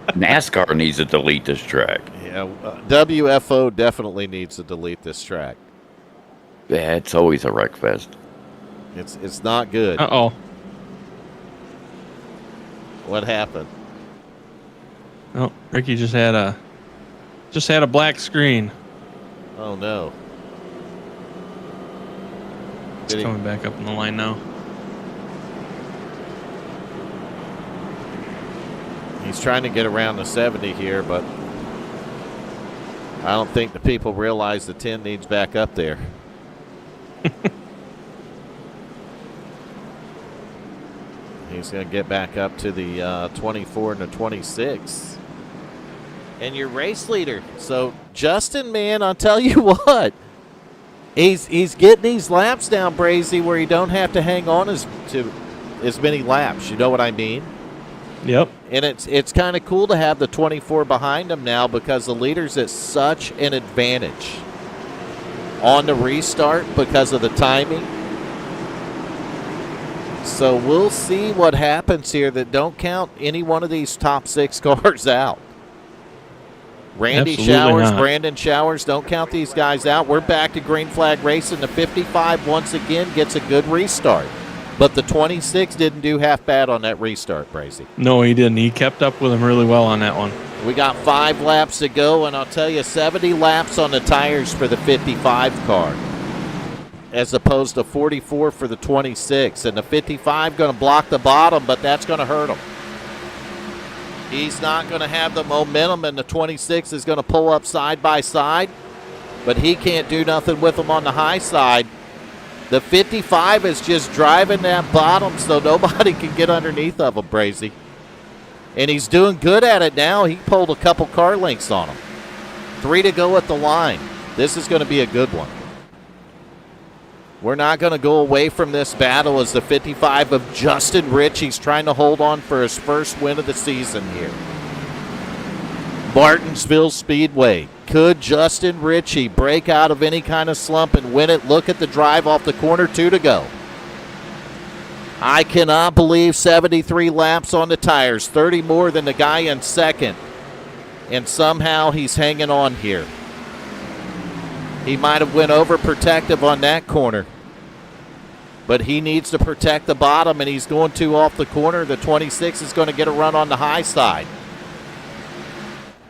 C: NASCAR needs to delete this track.
A: Yeah, WFO definitely needs to delete this track.
C: Yeah, it's always a wreck fest.
A: It's not good.
B: Uh-oh.
A: What happened?
B: Oh, Ricky just had a black screen.
A: Oh no.
B: It's coming back up in the line now.
A: He's trying to get around the 70 here, but I don't think the people realize the 10 needs back up there. He's going to get back up to the 24 and the 26. And your race leader. So, Justin, man, I'll tell you what. He's getting these laps down, Brazy, where you don't have to hang on as many laps. You know what I mean?
B: Yep.
A: And it's kind of cool to have the 24 behind him now because the leader's at such an advantage on the restart because of the timing. So we'll see what happens here. That don't count any one of these top 6 cars out. Randy
B: Absolutely
A: Showers,
B: not.
A: Brandon Showers, don't count these guys out. We're back to green flag racing. The 55 once again gets a good restart. But the 26 didn't do half bad on that restart, Brazy.
B: No, he didn't. He kept up with him really well on that one.
A: We got 5 laps to go, and I'll tell you, 70 laps on the tires for the 55 car, as opposed to 44 for the 26. And the 55 going to block the bottom, but that's going to hurt him. He's not going to have the momentum, and the 26 is going to pull up side by side, but he can't do nothing with him on the high side. The 55 is just driving that bottom so nobody can get underneath of him, Brazy. And he's doing good at it now. He pulled a couple car lengths on him. 3 to go at the line. This is going to be a good one. We're not going to go away from this battle as the 55 of Justin Rich. He's trying to hold on for his first win of the season here. Martinsville Speedway. Could Justin Ritchie break out of any kind of slump and win it? Look at the drive off the corner, 2 to go. I cannot believe 73 laps on the tires, 30 more than the guy in second. And somehow he's hanging on here. He might have went overprotective on that corner. But he needs to protect the bottom, and he's going to off the corner. The 26 is going to get a run on the high side.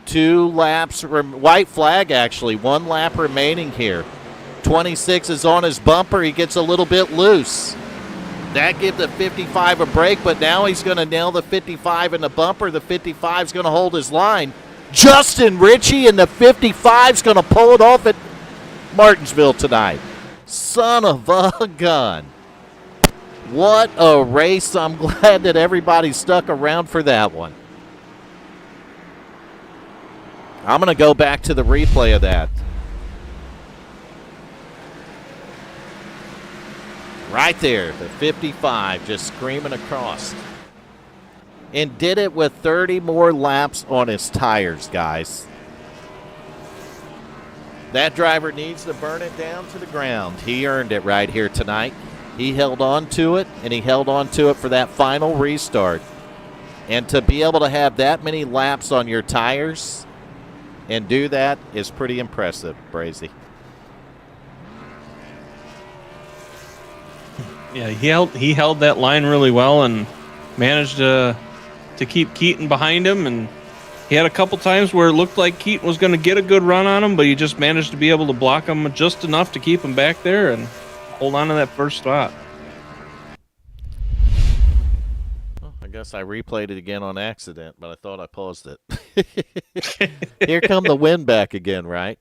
A: 2 laps, white flag actually, 1 lap remaining here. 26 is on his bumper. He gets a little bit loose. That gives the 55 a break, but now he's going to nail the 55 in the bumper. The 55 is going to hold his line. Justin Ritchie and the 55 is going to pull it off at Martinsville tonight. Son of a gun. What a race. I'm glad that everybody stuck around for that one. I'm going to go back to the replay of that. Right there, the 55 just screaming across. And did it with 30 more laps on his tires, guys. That driver needs to burn it down to the ground. He earned it right here tonight. He held on to it, and he held on to it for that final restart. And to be able to have that many laps on your tires and do that is pretty impressive, Brazy.
B: Yeah, he held that line really well and managed to keep Keaton behind him. And he had a couple times where it looked like Keaton was going to get a good run on him, but he just managed to be able to block him just enough to keep him back there and hold on to that first spot.
A: Well, I guess I replayed it again on accident, but I thought I paused it. Here come the win back again, right?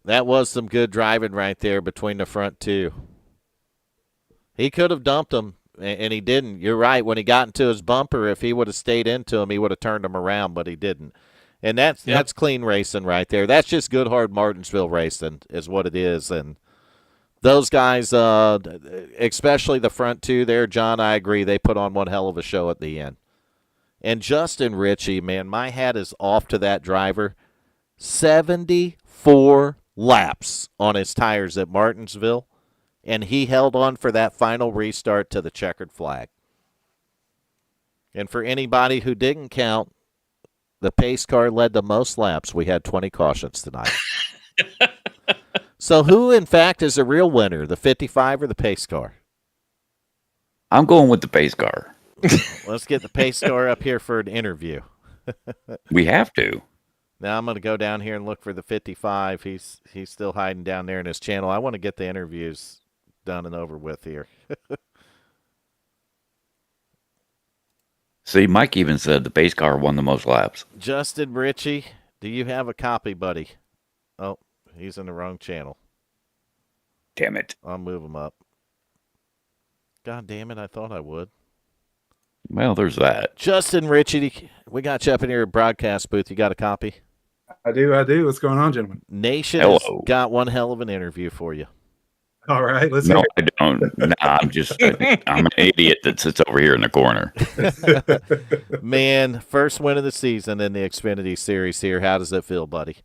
A: That was some good driving right there between the front 2. He could have dumped him, and he didn't. You're right. When he got into his bumper, if he would have stayed into him, he would have turned him around, but he didn't. And that's clean racing right there. That's just good, hard Martinsville racing is what it is. And those guys, especially the front 2 there, John, I agree, they put on one hell of a show at the end. And Justin Ritchie, man, my hat is off to that driver. 74 laps on his tires at Martinsville, and he held on for that final restart to the checkered flag. And for anybody who didn't count, the pace car led the most laps. We had 20 cautions tonight. So who, in fact, is a real winner, the 55 or the pace car?
C: I'm going with the pace car.
A: Let's get the pace car up here for an interview.
C: We have to.
A: Now I'm going to go down here and look for the 55. He's still hiding down there in his channel. I want to get the interviews done and over with here.
C: See, Mike even said the pace car won the most laps.
A: Justin Ritchie, do you have a copy, buddy? Oh, he's in the wrong channel.
C: Damn it.
A: I'll move him up. God damn it, I thought I would.
C: Well, there's that.
A: Justin Ritchie, we got you up in your broadcast booth. You got a copy?
D: I do. What's going on, gentlemen?
A: Nation
C: Hello.
A: has got one hell of an interview for you.
D: All right, let's
C: No,
D: hear
C: I don't. Nah, I'm an idiot that sits over here in the corner.
D: it.
A: Man, first win of the season in the Xfinity Series here. How does it feel, buddy?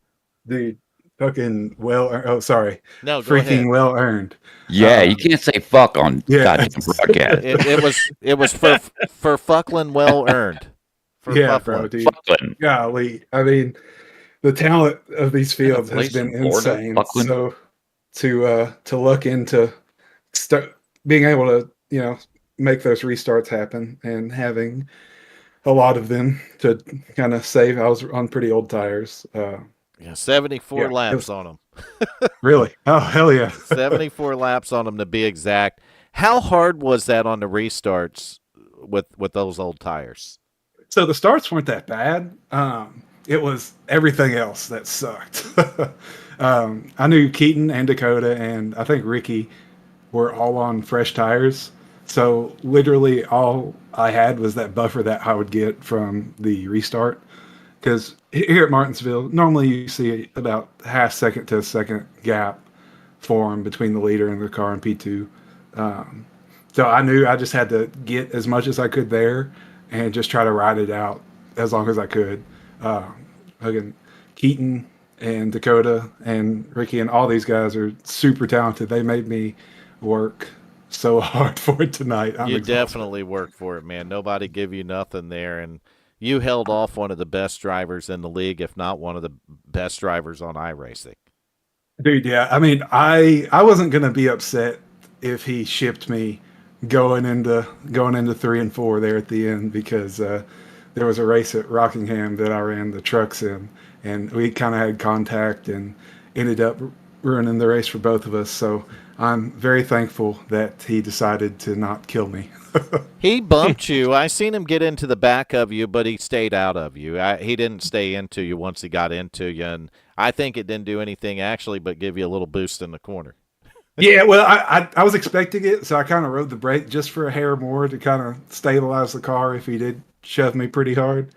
D: Dude, fucking well, sorry.
A: No, go ahead.
D: Freaking well earned.
C: Yeah, you can't say fuck on goddamn broadcast.
A: It was for Fucklin well earned. For
D: Yeah,
A: Buffalo.
D: bro, dude.
C: Fucking.
D: Golly. I mean, the talent of these fields has
C: Place
D: been
C: in Florida,
D: insane.
C: Buckland.
D: So to look into being able to, make those restarts happen and having a lot of them to kind of save. I was on pretty old tires.
A: Yeah, 74
D: Yeah,
A: laps on them.
D: Really? Oh, hell yeah.
A: 74 laps on them to be exact. How hard was that on the restarts with those old tires?
D: So the starts weren't that bad. It was everything else that sucked. I knew Keaton and Dakota and I think Ricky were all on fresh tires. So literally all I had was that buffer that I would get from the restart. Because here at Martinsville, normally you see about half second to a second gap form between the leader and the car in P2. So I knew I just had to get as much as I could there and just try to ride it out as long as I could. Again, Keaton and Dakota and Ricky and all these guys are super talented. They made me work so hard for it tonight. I'm
A: You
D: exhausted.
A: definitely worked for it, man. Nobody give you nothing there, and you held off one of the best drivers in the league, if not one of the best drivers on iRacing.
D: Dude, yeah. I mean, I wasn't gonna be upset if he shipped me going into 3 and 4 there at the end because there was a race at Rockingham that I ran the trucks in, and we kind of had contact and ended up ruining the race for both of us. So I'm very thankful that he decided to not kill me.
A: He bumped you. I seen him get into the back of you, but he stayed out of you. He didn't stay into you once he got into you, and I think it didn't do anything actually but give you a little boost in the corner.
D: Yeah, well, I was expecting it, so I kind of rode the brake just for a hair more to kind of stabilize the car if he did shove me pretty hard.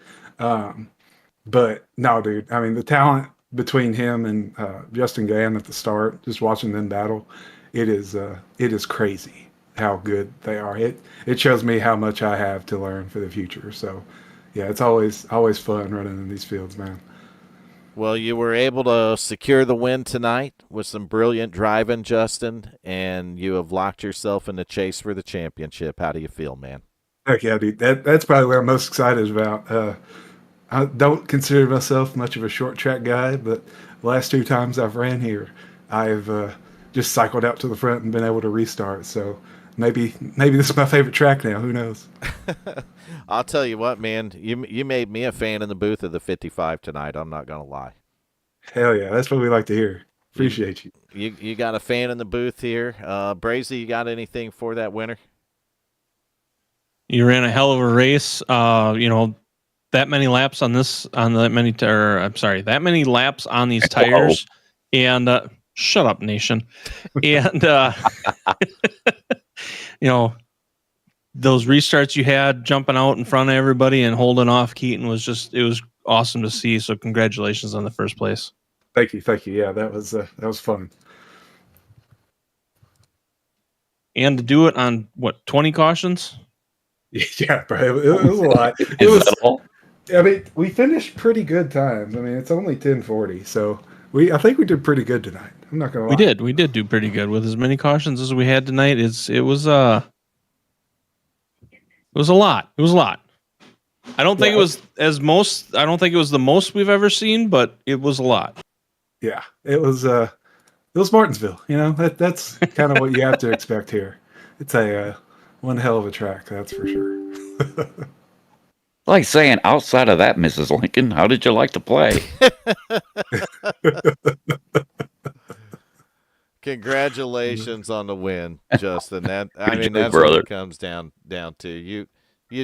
D: But no, dude, I mean, the talent between him and Justin Gann at the start, just watching them battle, it is crazy how good they are. It shows me how much I have to learn for the future. So, yeah, it's always fun running in these fields, man.
A: Well, you were able to secure the win tonight with some brilliant driving, Justin, and you have locked yourself in the chase for the championship. How do you feel, man?
D: Heck yeah, dude. That's probably what I'm most excited about. I don't consider myself much of a short track guy, but the last 2 times I've ran here, I've just cycled out to the front and been able to restart. So maybe this is my favorite track now. Who knows?
A: I'll tell you what, man. You made me a fan in the booth of the 55 tonight. I'm not going to lie.
D: Hell yeah, that's what we like to hear. Appreciate you.
A: You got a fan in the booth here. Brazy, you got anything for that winner?
B: You ran a hell of a race. That many laps on that many laps on these tires, and shut up, nation. And those restarts you had jumping out in front of everybody and holding off Keaton it was awesome to see. So congratulations on the first place.
D: Thank you. Yeah, that was fun.
B: And to do it on 20 cautions?
D: Yeah, bro. It was a lot. It
C: Is
D: was.
C: that all?
D: I mean, we finished pretty good times. I mean, it's only 10:40, so I think we did pretty good tonight. I'm not gonna lie.
B: We did do pretty good with as many cautions as we had tonight. It was a lot. It was a lot. I don't think it was I don't think it was the most we've ever seen, but it was a lot.
D: Yeah, it was. It was Martinsville. You know, that's kind of what you have to expect here. It's a one hell of a track, that's for sure.
C: Like saying, outside of that, Mrs. Lincoln, how did you like to play?
A: Congratulations on the win, Justin. That's
C: job,
A: what
C: brother.
A: it comes down to. You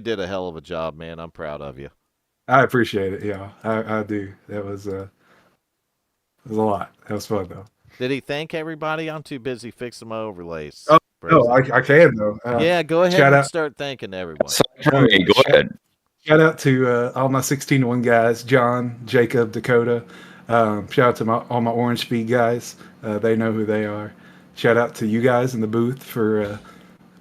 A: did a hell of a job, man. I'm proud of you.
D: I appreciate it. Yeah, I do. That was it was a lot. That was fun though.
A: Did he thank everybody? I'm too busy fixing my overlays.
D: Oh, no,
A: Brazen.
D: I can though.
A: Yeah, go ahead
D: shout
A: and
D: out.
A: start thanking everyone.
C: Sorry, go ahead.
D: Shout out to all my 16-1 guys, John, Jacob, Dakota. Shout out to all my Orange Speed guys. They know who they are. Shout out to you guys in the booth for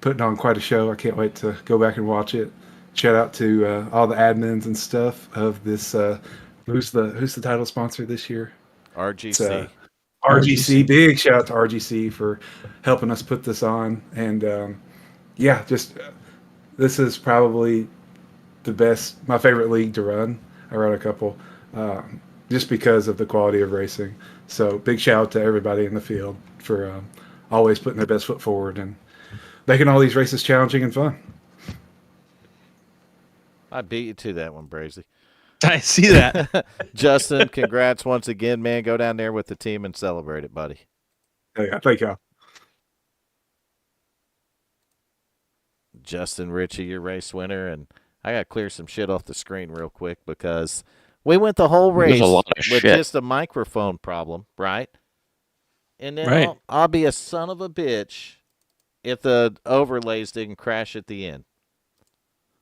D: putting on quite a show. I can't wait to go back and watch it. Shout out to all the admins and stuff of this. Who's the title sponsor this year?
A: RGC.
D: RGC. Big shout out to RGC for helping us put this on. And yeah, just this is probably my favorite league to run. I run a couple just because of the quality of racing. So big shout out to everybody in the field for always putting their best foot forward and making all these races challenging and fun.
A: I beat you to that one, Brazy.
B: I see that.
A: Justin, congrats once again, man. Go down there with the team and celebrate it, buddy.
D: Yeah, thank y'all.
A: Justin Ritchie, your race winner, and I got to clear some shit off the screen real quick because we went the whole race
C: There's a lot of
A: with
C: shit.
A: just a microphone problem, right? And then
B: Right.
A: I'll be a son of a bitch if the overlays didn't crash at the end.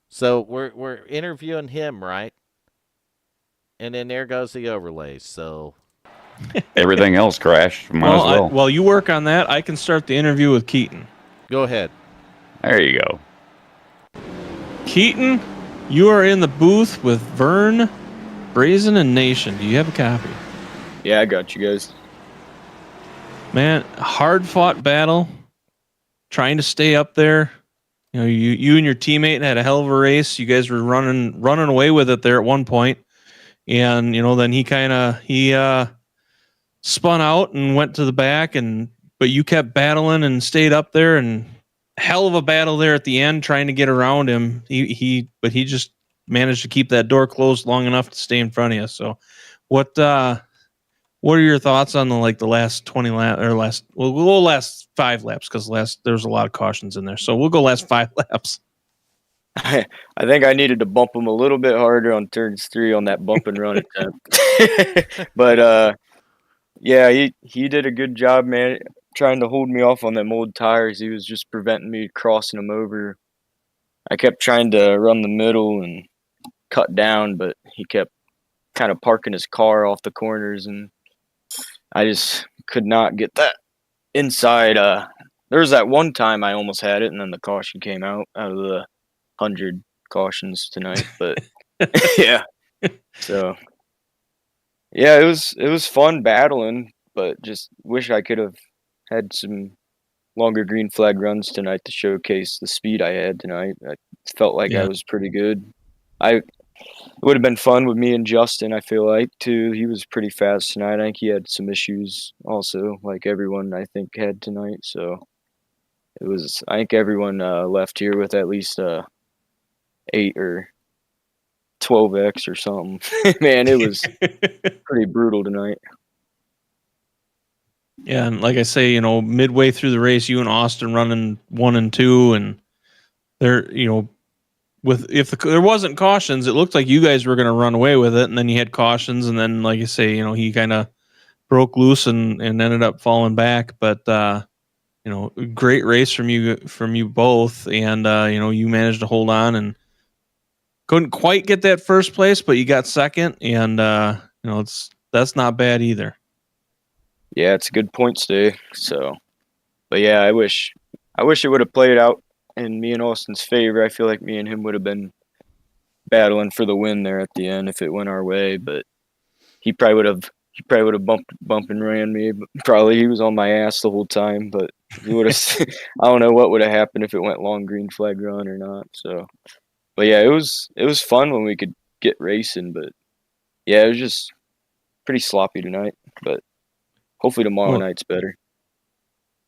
A: So we're interviewing him, right? And then there goes the overlays. So
C: Everything else crashed. Might as well.
B: While you work on that, I can start the interview with Keaton.
A: go ahead.
C: There you go.
B: Keaton, you are in the booth with Vern, Brazen, and Nation. Do you have a copy?
E: Yeah, I got you guys.
B: Man, hard fought battle. Trying to stay up there. You know, you and your teammate had a hell of a race. You guys were running away with it there at one point. And, you know, then he spun out and went to the back, but you kept battling and stayed up there, and hell of a battle there at the end trying to get around him. But he just managed to keep that door closed long enough to stay in front of you. So what are your thoughts on the last 20 laps or we'll go last 5 laps because there was a lot of cautions in there. So we'll go last 5 laps.
E: I think I needed to bump him a little bit harder on turns 3 on that bump and run attempt. But yeah, he did a good job, man, trying to hold me off on them old tires. He was just preventing me crossing them over. I kept trying to run the middle and cut down, but he kept kind of parking his car off the corners, and I just could not get that inside. There was that one time I almost had it, and then the caution came out of the 100 cautions tonight. But yeah, so yeah, it was fun battling, but just wish I could have had some longer green flag runs tonight to showcase the speed I had tonight. I felt like I was pretty good. It would have been fun with me and Justin, I feel like, too. He was pretty fast tonight. I think he had some issues also, like everyone I think had tonight. So I think everyone left here with at least 8 or 12X or something. Man, it was pretty brutal tonight.
B: Yeah, and like I say, you know, midway through the race, you and Austin running 1 and 2, and there, you know, if there wasn't cautions, it looked like you guys were going to run away with it, and then you had cautions, and then, like you say, you know, he kind of broke loose and ended up falling back. But you know, great race from you both, and you know, you managed to hold on and couldn't quite get that first place, but you got second, and you know, that's not bad either.
E: Yeah, it's a good points day. So, but yeah, I wish it would have played out in me and Austin's favor. I feel like me and him would have been battling for the win there at the end if it went our way, but he probably would have bumped and ran me. But probably he was on my ass the whole time, but he would have. I don't know what would have happened if it went long green flag run or not. So, but yeah, it was fun when we could get racing, but yeah, it was just pretty sloppy tonight. But hopefully tomorrow night's better.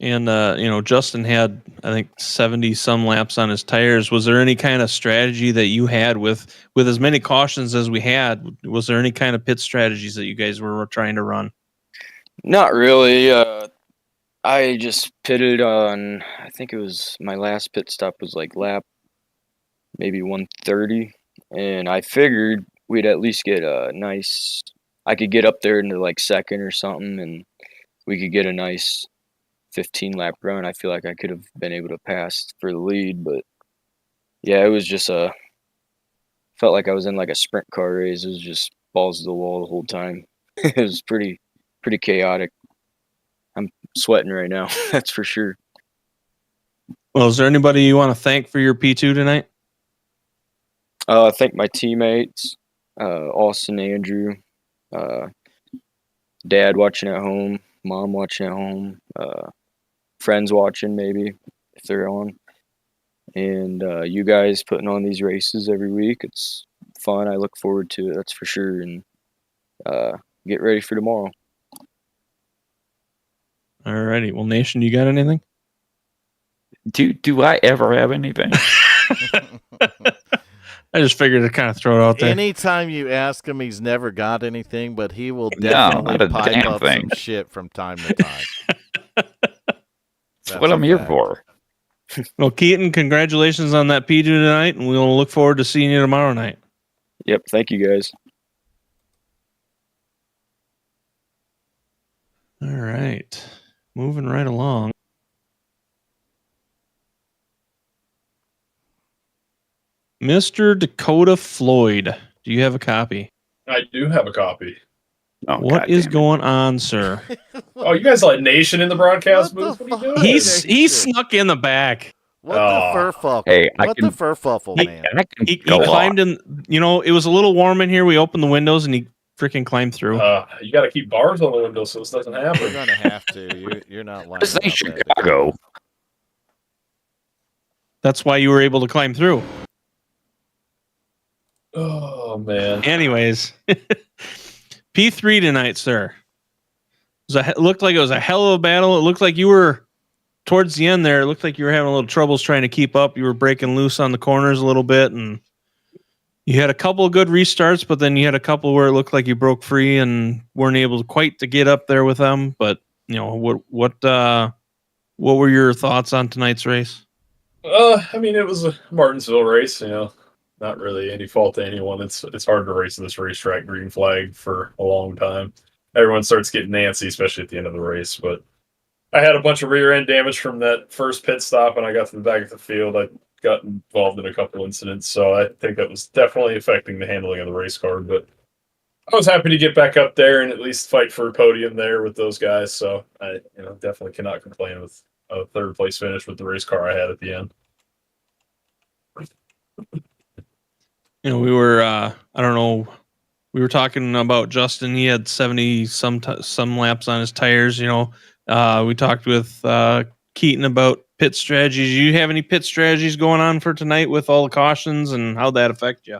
B: And Justin had, I think, 70 some laps on his tires. Was there any kind of strategy that you had with as many cautions as we had? Was there any kind of pit strategies that you guys were trying to run?
E: Not really. I just pitted on, I think it was my last pit stop was like lap maybe 130, and I figured we'd at least get a nice, I could get up there into like second or something, and we could get a nice 15 lap run. I feel like I could have been able to pass for the lead, but yeah, it was just felt like I was in like a sprint car race. It was just balls to the wall the whole time. It was pretty chaotic. I'm sweating right now, that's for sure.
B: Well, is there anybody you want to thank for your P2 tonight?
E: I thank my teammates, Austin, Andrew, Dad watching at home, Mom watching at home, friends watching maybe if they're on, and you guys putting on these races every week. It's fun. I look forward to it, that's for sure, and get ready for tomorrow.
B: Alrighty. Well, Nation, you got anything?
C: Do I ever have anything?
B: I just figured to kind of throw it out there.
A: Anytime you ask him, he's never got anything, but he will
C: No,
A: definitely
C: not a
A: pipe
C: damn
A: up
C: thing.
A: some shit from time to time.
C: That's what I'm here for.
B: Well, Keaton, congratulations on that P2 tonight, and we'll look forward to seeing you tomorrow night.
E: Yep, thank you guys.
B: All right. Moving right along. Mr. Dakota Floyd, do you have a copy?
F: I do have a copy.
C: Oh,
B: What is going on, sir?
F: Oh, you guys like Nation in the broadcast
A: What
F: booth?
A: the
F: What are you
A: fuck?
F: doing?
B: He snuck in the back.
A: What
F: Oh.
A: the furfuffle?
C: Hey,
A: What the furfuffle, man?
C: I can
B: He
C: go
B: climbed
C: on.
B: in. It was a little warm in here. We opened the windows and he freaking climbed through.
F: You got to keep bars on the window so this doesn't
A: You're
F: happen.
A: gonna have to. You're not lying.
C: This ain't
A: about that.
C: Chicago.
B: That's why you were able to climb through.
F: Oh man.
B: Anyways, P3 tonight, sir. It looked like it was a hell of a battle. It looked like you were towards the end there. It looked like you were having a little troubles trying to keep up. You were breaking loose on the corners a little bit, and you had a couple of good restarts, but then you had a couple where it looked like you broke free and weren't able to get up there with them. But what were your thoughts on tonight's race?
F: I mean, it was a Martinsville race. Not really any fault to anyone. It's hard to race this racetrack green flag for a long time. Everyone starts getting antsy, especially at the end of the race. But I had a bunch of rear end damage from that first pit stop, and I got to the back of the field. I got involved in a couple incidents, so I think that was definitely affecting the handling of the race car. But I was happy to get back up there and at least fight for a podium there with those guys. So I definitely cannot complain with a third place finish with the race car I had at the end.
B: We were I don't know, we were talking about Justin. He had 70 some laps on his tires. We talked with Keaton about pit strategies. Do you have any pit strategies going on for tonight with all the cautions, and how'd that affect you?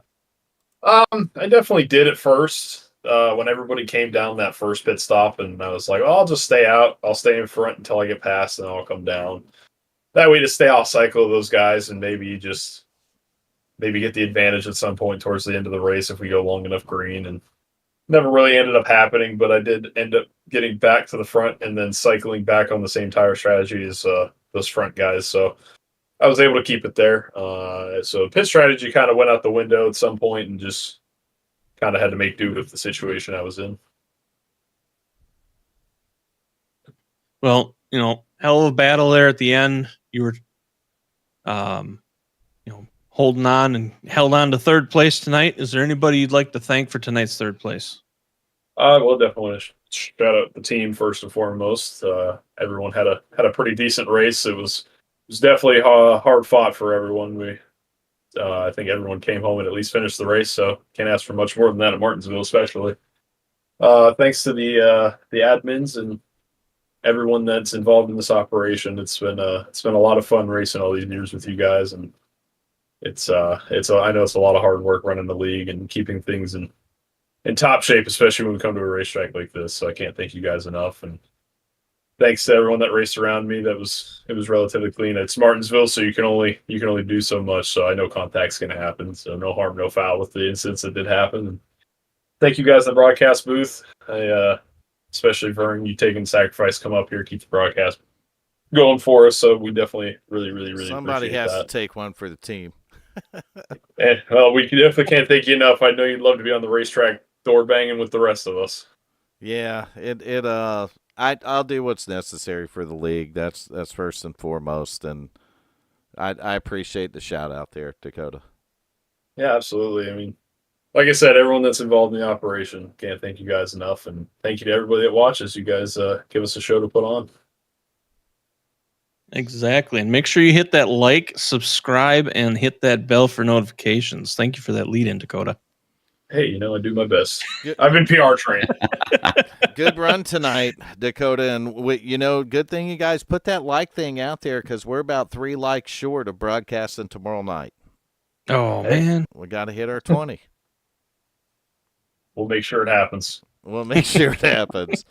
F: I definitely did at first when everybody came down that first pit stop, and I was like, well, I'll just stay out. I'll stay in front until I get past, and then I'll come down. That way to stay off cycle of those guys and maybe get the advantage at some point towards the end of the race if we go long enough green. And never really ended up happening, but I did end up getting back to the front and then cycling back on the same tire strategy as those front guys. So I was able to keep it there. So pit strategy kind of went out the window at some point and just kind of had to make do with the situation I was in.
B: Well, hell of a battle there at the end. You were, holding on and held on to third place tonight. Is there anybody you'd like to thank for tonight's third place?
F: Well, definitely shout out the team first and foremost. Everyone had a pretty decent race. It was was definitely hard fought for everyone. I think everyone came home and at least finished the race, so can't ask for much more than that at Martinsville, especially. Thanks to the admins and everyone that's involved in this operation. It's been a lot of fun racing all these years with you guys, and I know it's a lot of hard work running the league and keeping things in top shape, especially when we come to a racetrack like this. So I can't thank you guys enough. And thanks to everyone that raced around me. It was relatively clean. It's Martinsville, so you can only do so much. So I know contact's going to happen. So no harm, no foul with the incidents that did happen. And thank you guys in the broadcast booth. Especially Vern, you taking sacrifice, come up here, keep the broadcast going for us. So we definitely really
A: somebody
F: appreciate
A: has
F: that.
A: to take one for the team.
F: And well, we definitely can't thank you enough. I know you'd love to be on the racetrack door banging with the rest of us.
A: Yeah, I'll do what's necessary for the league. That's first and foremost, and I appreciate the shout out there, Dakota.
F: Yeah, absolutely. I mean, like I said, everyone that's involved in the operation, can't thank you guys enough, and thank you to everybody that watches. You guys give us a show to put on.
B: Exactly. And make sure you hit that like, subscribe, and hit that bell for notifications. Thank you for that lead in, Dakota.
F: Hey, I do my best. I've been PR trained.
A: Good run tonight, Dakota. And, good thing you guys put that like thing out there because we're about 3 likes short of broadcasting tomorrow night.
B: Oh, man.
A: We got to hit our 20.
F: We'll make sure it happens.
A: We'll make sure it happens.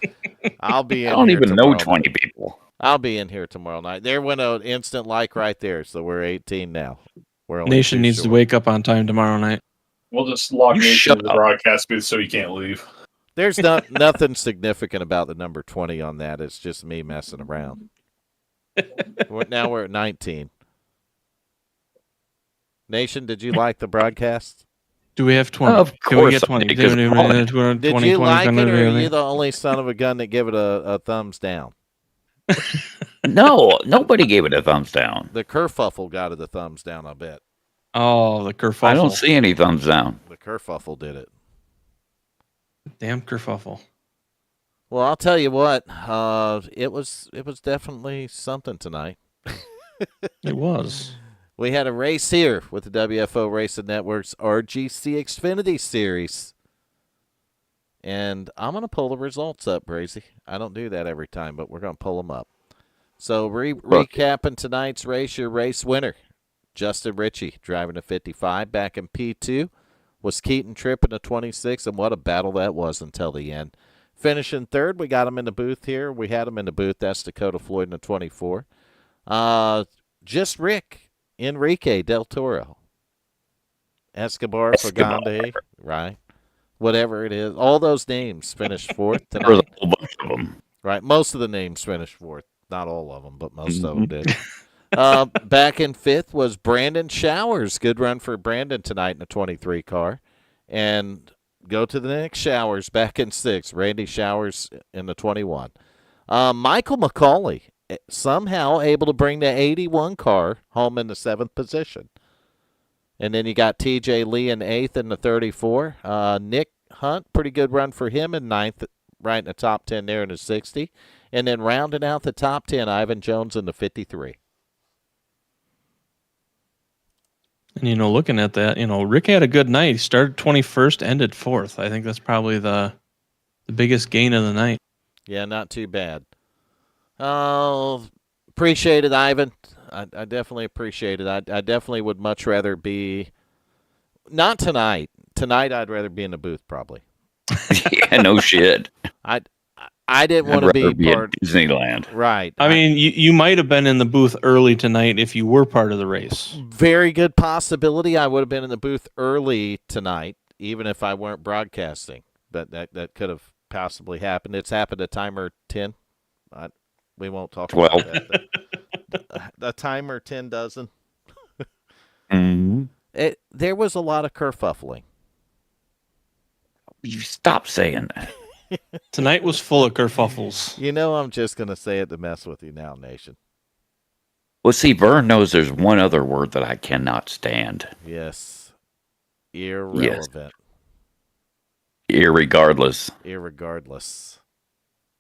A: I'll be in
C: I don't
A: here
C: even know
A: tomorrow
C: 20
A: night.
C: people.
A: I'll be in here tomorrow night. There went an instant like right there, so we're 18 now. We're only
B: Nation
A: 2
B: needs
A: short.
B: to wake up on time tomorrow night.
F: We'll just lock
C: You
F: Nation
C: shut
F: in the
C: up.
F: broadcast booth so he can't leave.
A: There's nothing significant about the number 20 on that. It's just me messing around. Now we're at 19. Nation, did you like the broadcast?
B: Do we have 20?
C: Of
B: Can we
C: course
B: get 20?
C: I did, 'cause
B: Did
C: I won.
A: You like it, or are you the only son of a gun that give it a thumbs down?
C: No, nobody gave it a thumbs down.
A: The kerfuffle got it a thumbs down, I bet.
B: Oh, the kerfuffle.
C: I don't see any thumbs down.
A: The kerfuffle did it.
B: Damn kerfuffle.
A: Well, I'll tell you what. It was definitely something tonight.
B: It was.
A: We had a race here with the WFO Racing Network's RGC Xfinity Series. And I'm going to pull the results up, Brazy. I don't do that every time, but we're going to pull them up. So recapping tonight's race, your race winner, Justin Ritchie, driving a 55 back in P2, was Keaton Tripp in a 26, and what a battle that was until the end. Finishing third, we got him in the booth here. We had him in the booth. That's Dakota Floyd in a 24. Just Rick Enrique Del Toro. Escobar Fagande, right? Whatever it is. All those names finished fourth tonight.
C: There was a whole bunch of them.
A: Right. Most of the names finished fourth. Not all of them, but most of them did. Back in fifth was Brandon Showers. Good run for Brandon tonight in a 23 car. And go to the next Showers back in sixth. Randy Showers in the 21. Michael McCauley somehow able to bring the 81 car home in the seventh position. And then you got TJ Lee in eighth in the 34. Nick Hunt, pretty good run for him in ninth, right in the top 10 there in the 60. And then rounding out the top 10, Ivan Jones in the 53.
B: And, looking at that, Rick had a good night. He started 21st, ended fourth. I think that's probably the biggest gain of the night.
A: Yeah, not too bad. Oh, appreciate it, Ivan. I definitely appreciate it. I definitely would much rather be – not tonight. Tonight I'd rather be in the booth probably.
C: Yeah, no shit.
A: I didn't want to be
C: at
A: part –
C: Disneyland.
A: Right.
B: I mean, you might have been in the booth early tonight if you were part of the race.
A: Very good possibility. I would have been in the booth early tonight, even if I weren't broadcasting. But that could have possibly happened. It's happened at timer 10. We won't talk about that. The timer 10 dozen.
C: Mm-hmm.
A: There was a lot of kerfuffling.
C: You stop saying that.
B: Tonight was full of kerfuffles.
A: I'm just going to say it to mess with you now, Nation.
C: Well, see, Vern knows there's one other word that I cannot stand.
A: Yes. Irrelevant.
C: Irregardless.
A: Irregardless.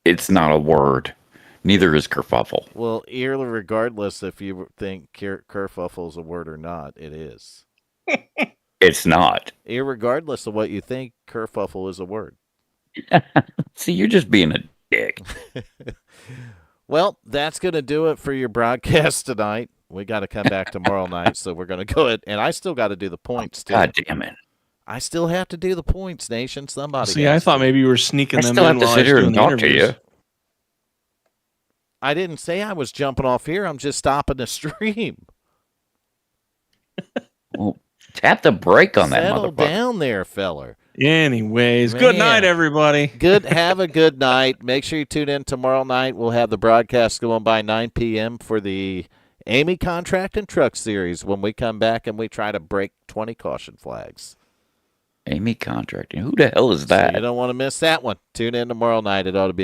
C: It's not a word. Neither is kerfuffle.
A: Well, regardless if you think kerfuffle is a word or not, it is.
C: It's not.
A: Irregardless of what you think, kerfuffle is a word.
C: See, you're just being a dick.
A: Well, that's going to do it for your broadcast tonight. We got to come back tomorrow night, so we're going to go ahead. And I still got to do the points, too.
C: God damn it.
A: I still have to do the points, Nation. Somebody
B: See, I
A: has
B: thought
A: to.
B: maybe you were sneaking
C: I
B: them
C: still
B: in
C: have to
B: while I
C: sit
B: was
C: here
B: doing
C: and
B: the
C: talk to
B: interviews.
C: you.
A: I didn't say I was jumping off here. I'm just stopping the stream.
C: Well, tap the brake on that
A: Settle
C: motherfucker.
A: down there, feller.
B: Anyways, good
A: Man.
B: night, everybody.
A: Have a good night. Make sure you tune in tomorrow night. We'll have the broadcast going by 9 p.m. for the Amy Contract and Truck Series when we come back and we try to break 20 caution flags.
C: Amy Contracting. Who the hell is
A: So
C: that?
A: you don't want to miss that one. Tune in tomorrow night. It ought to be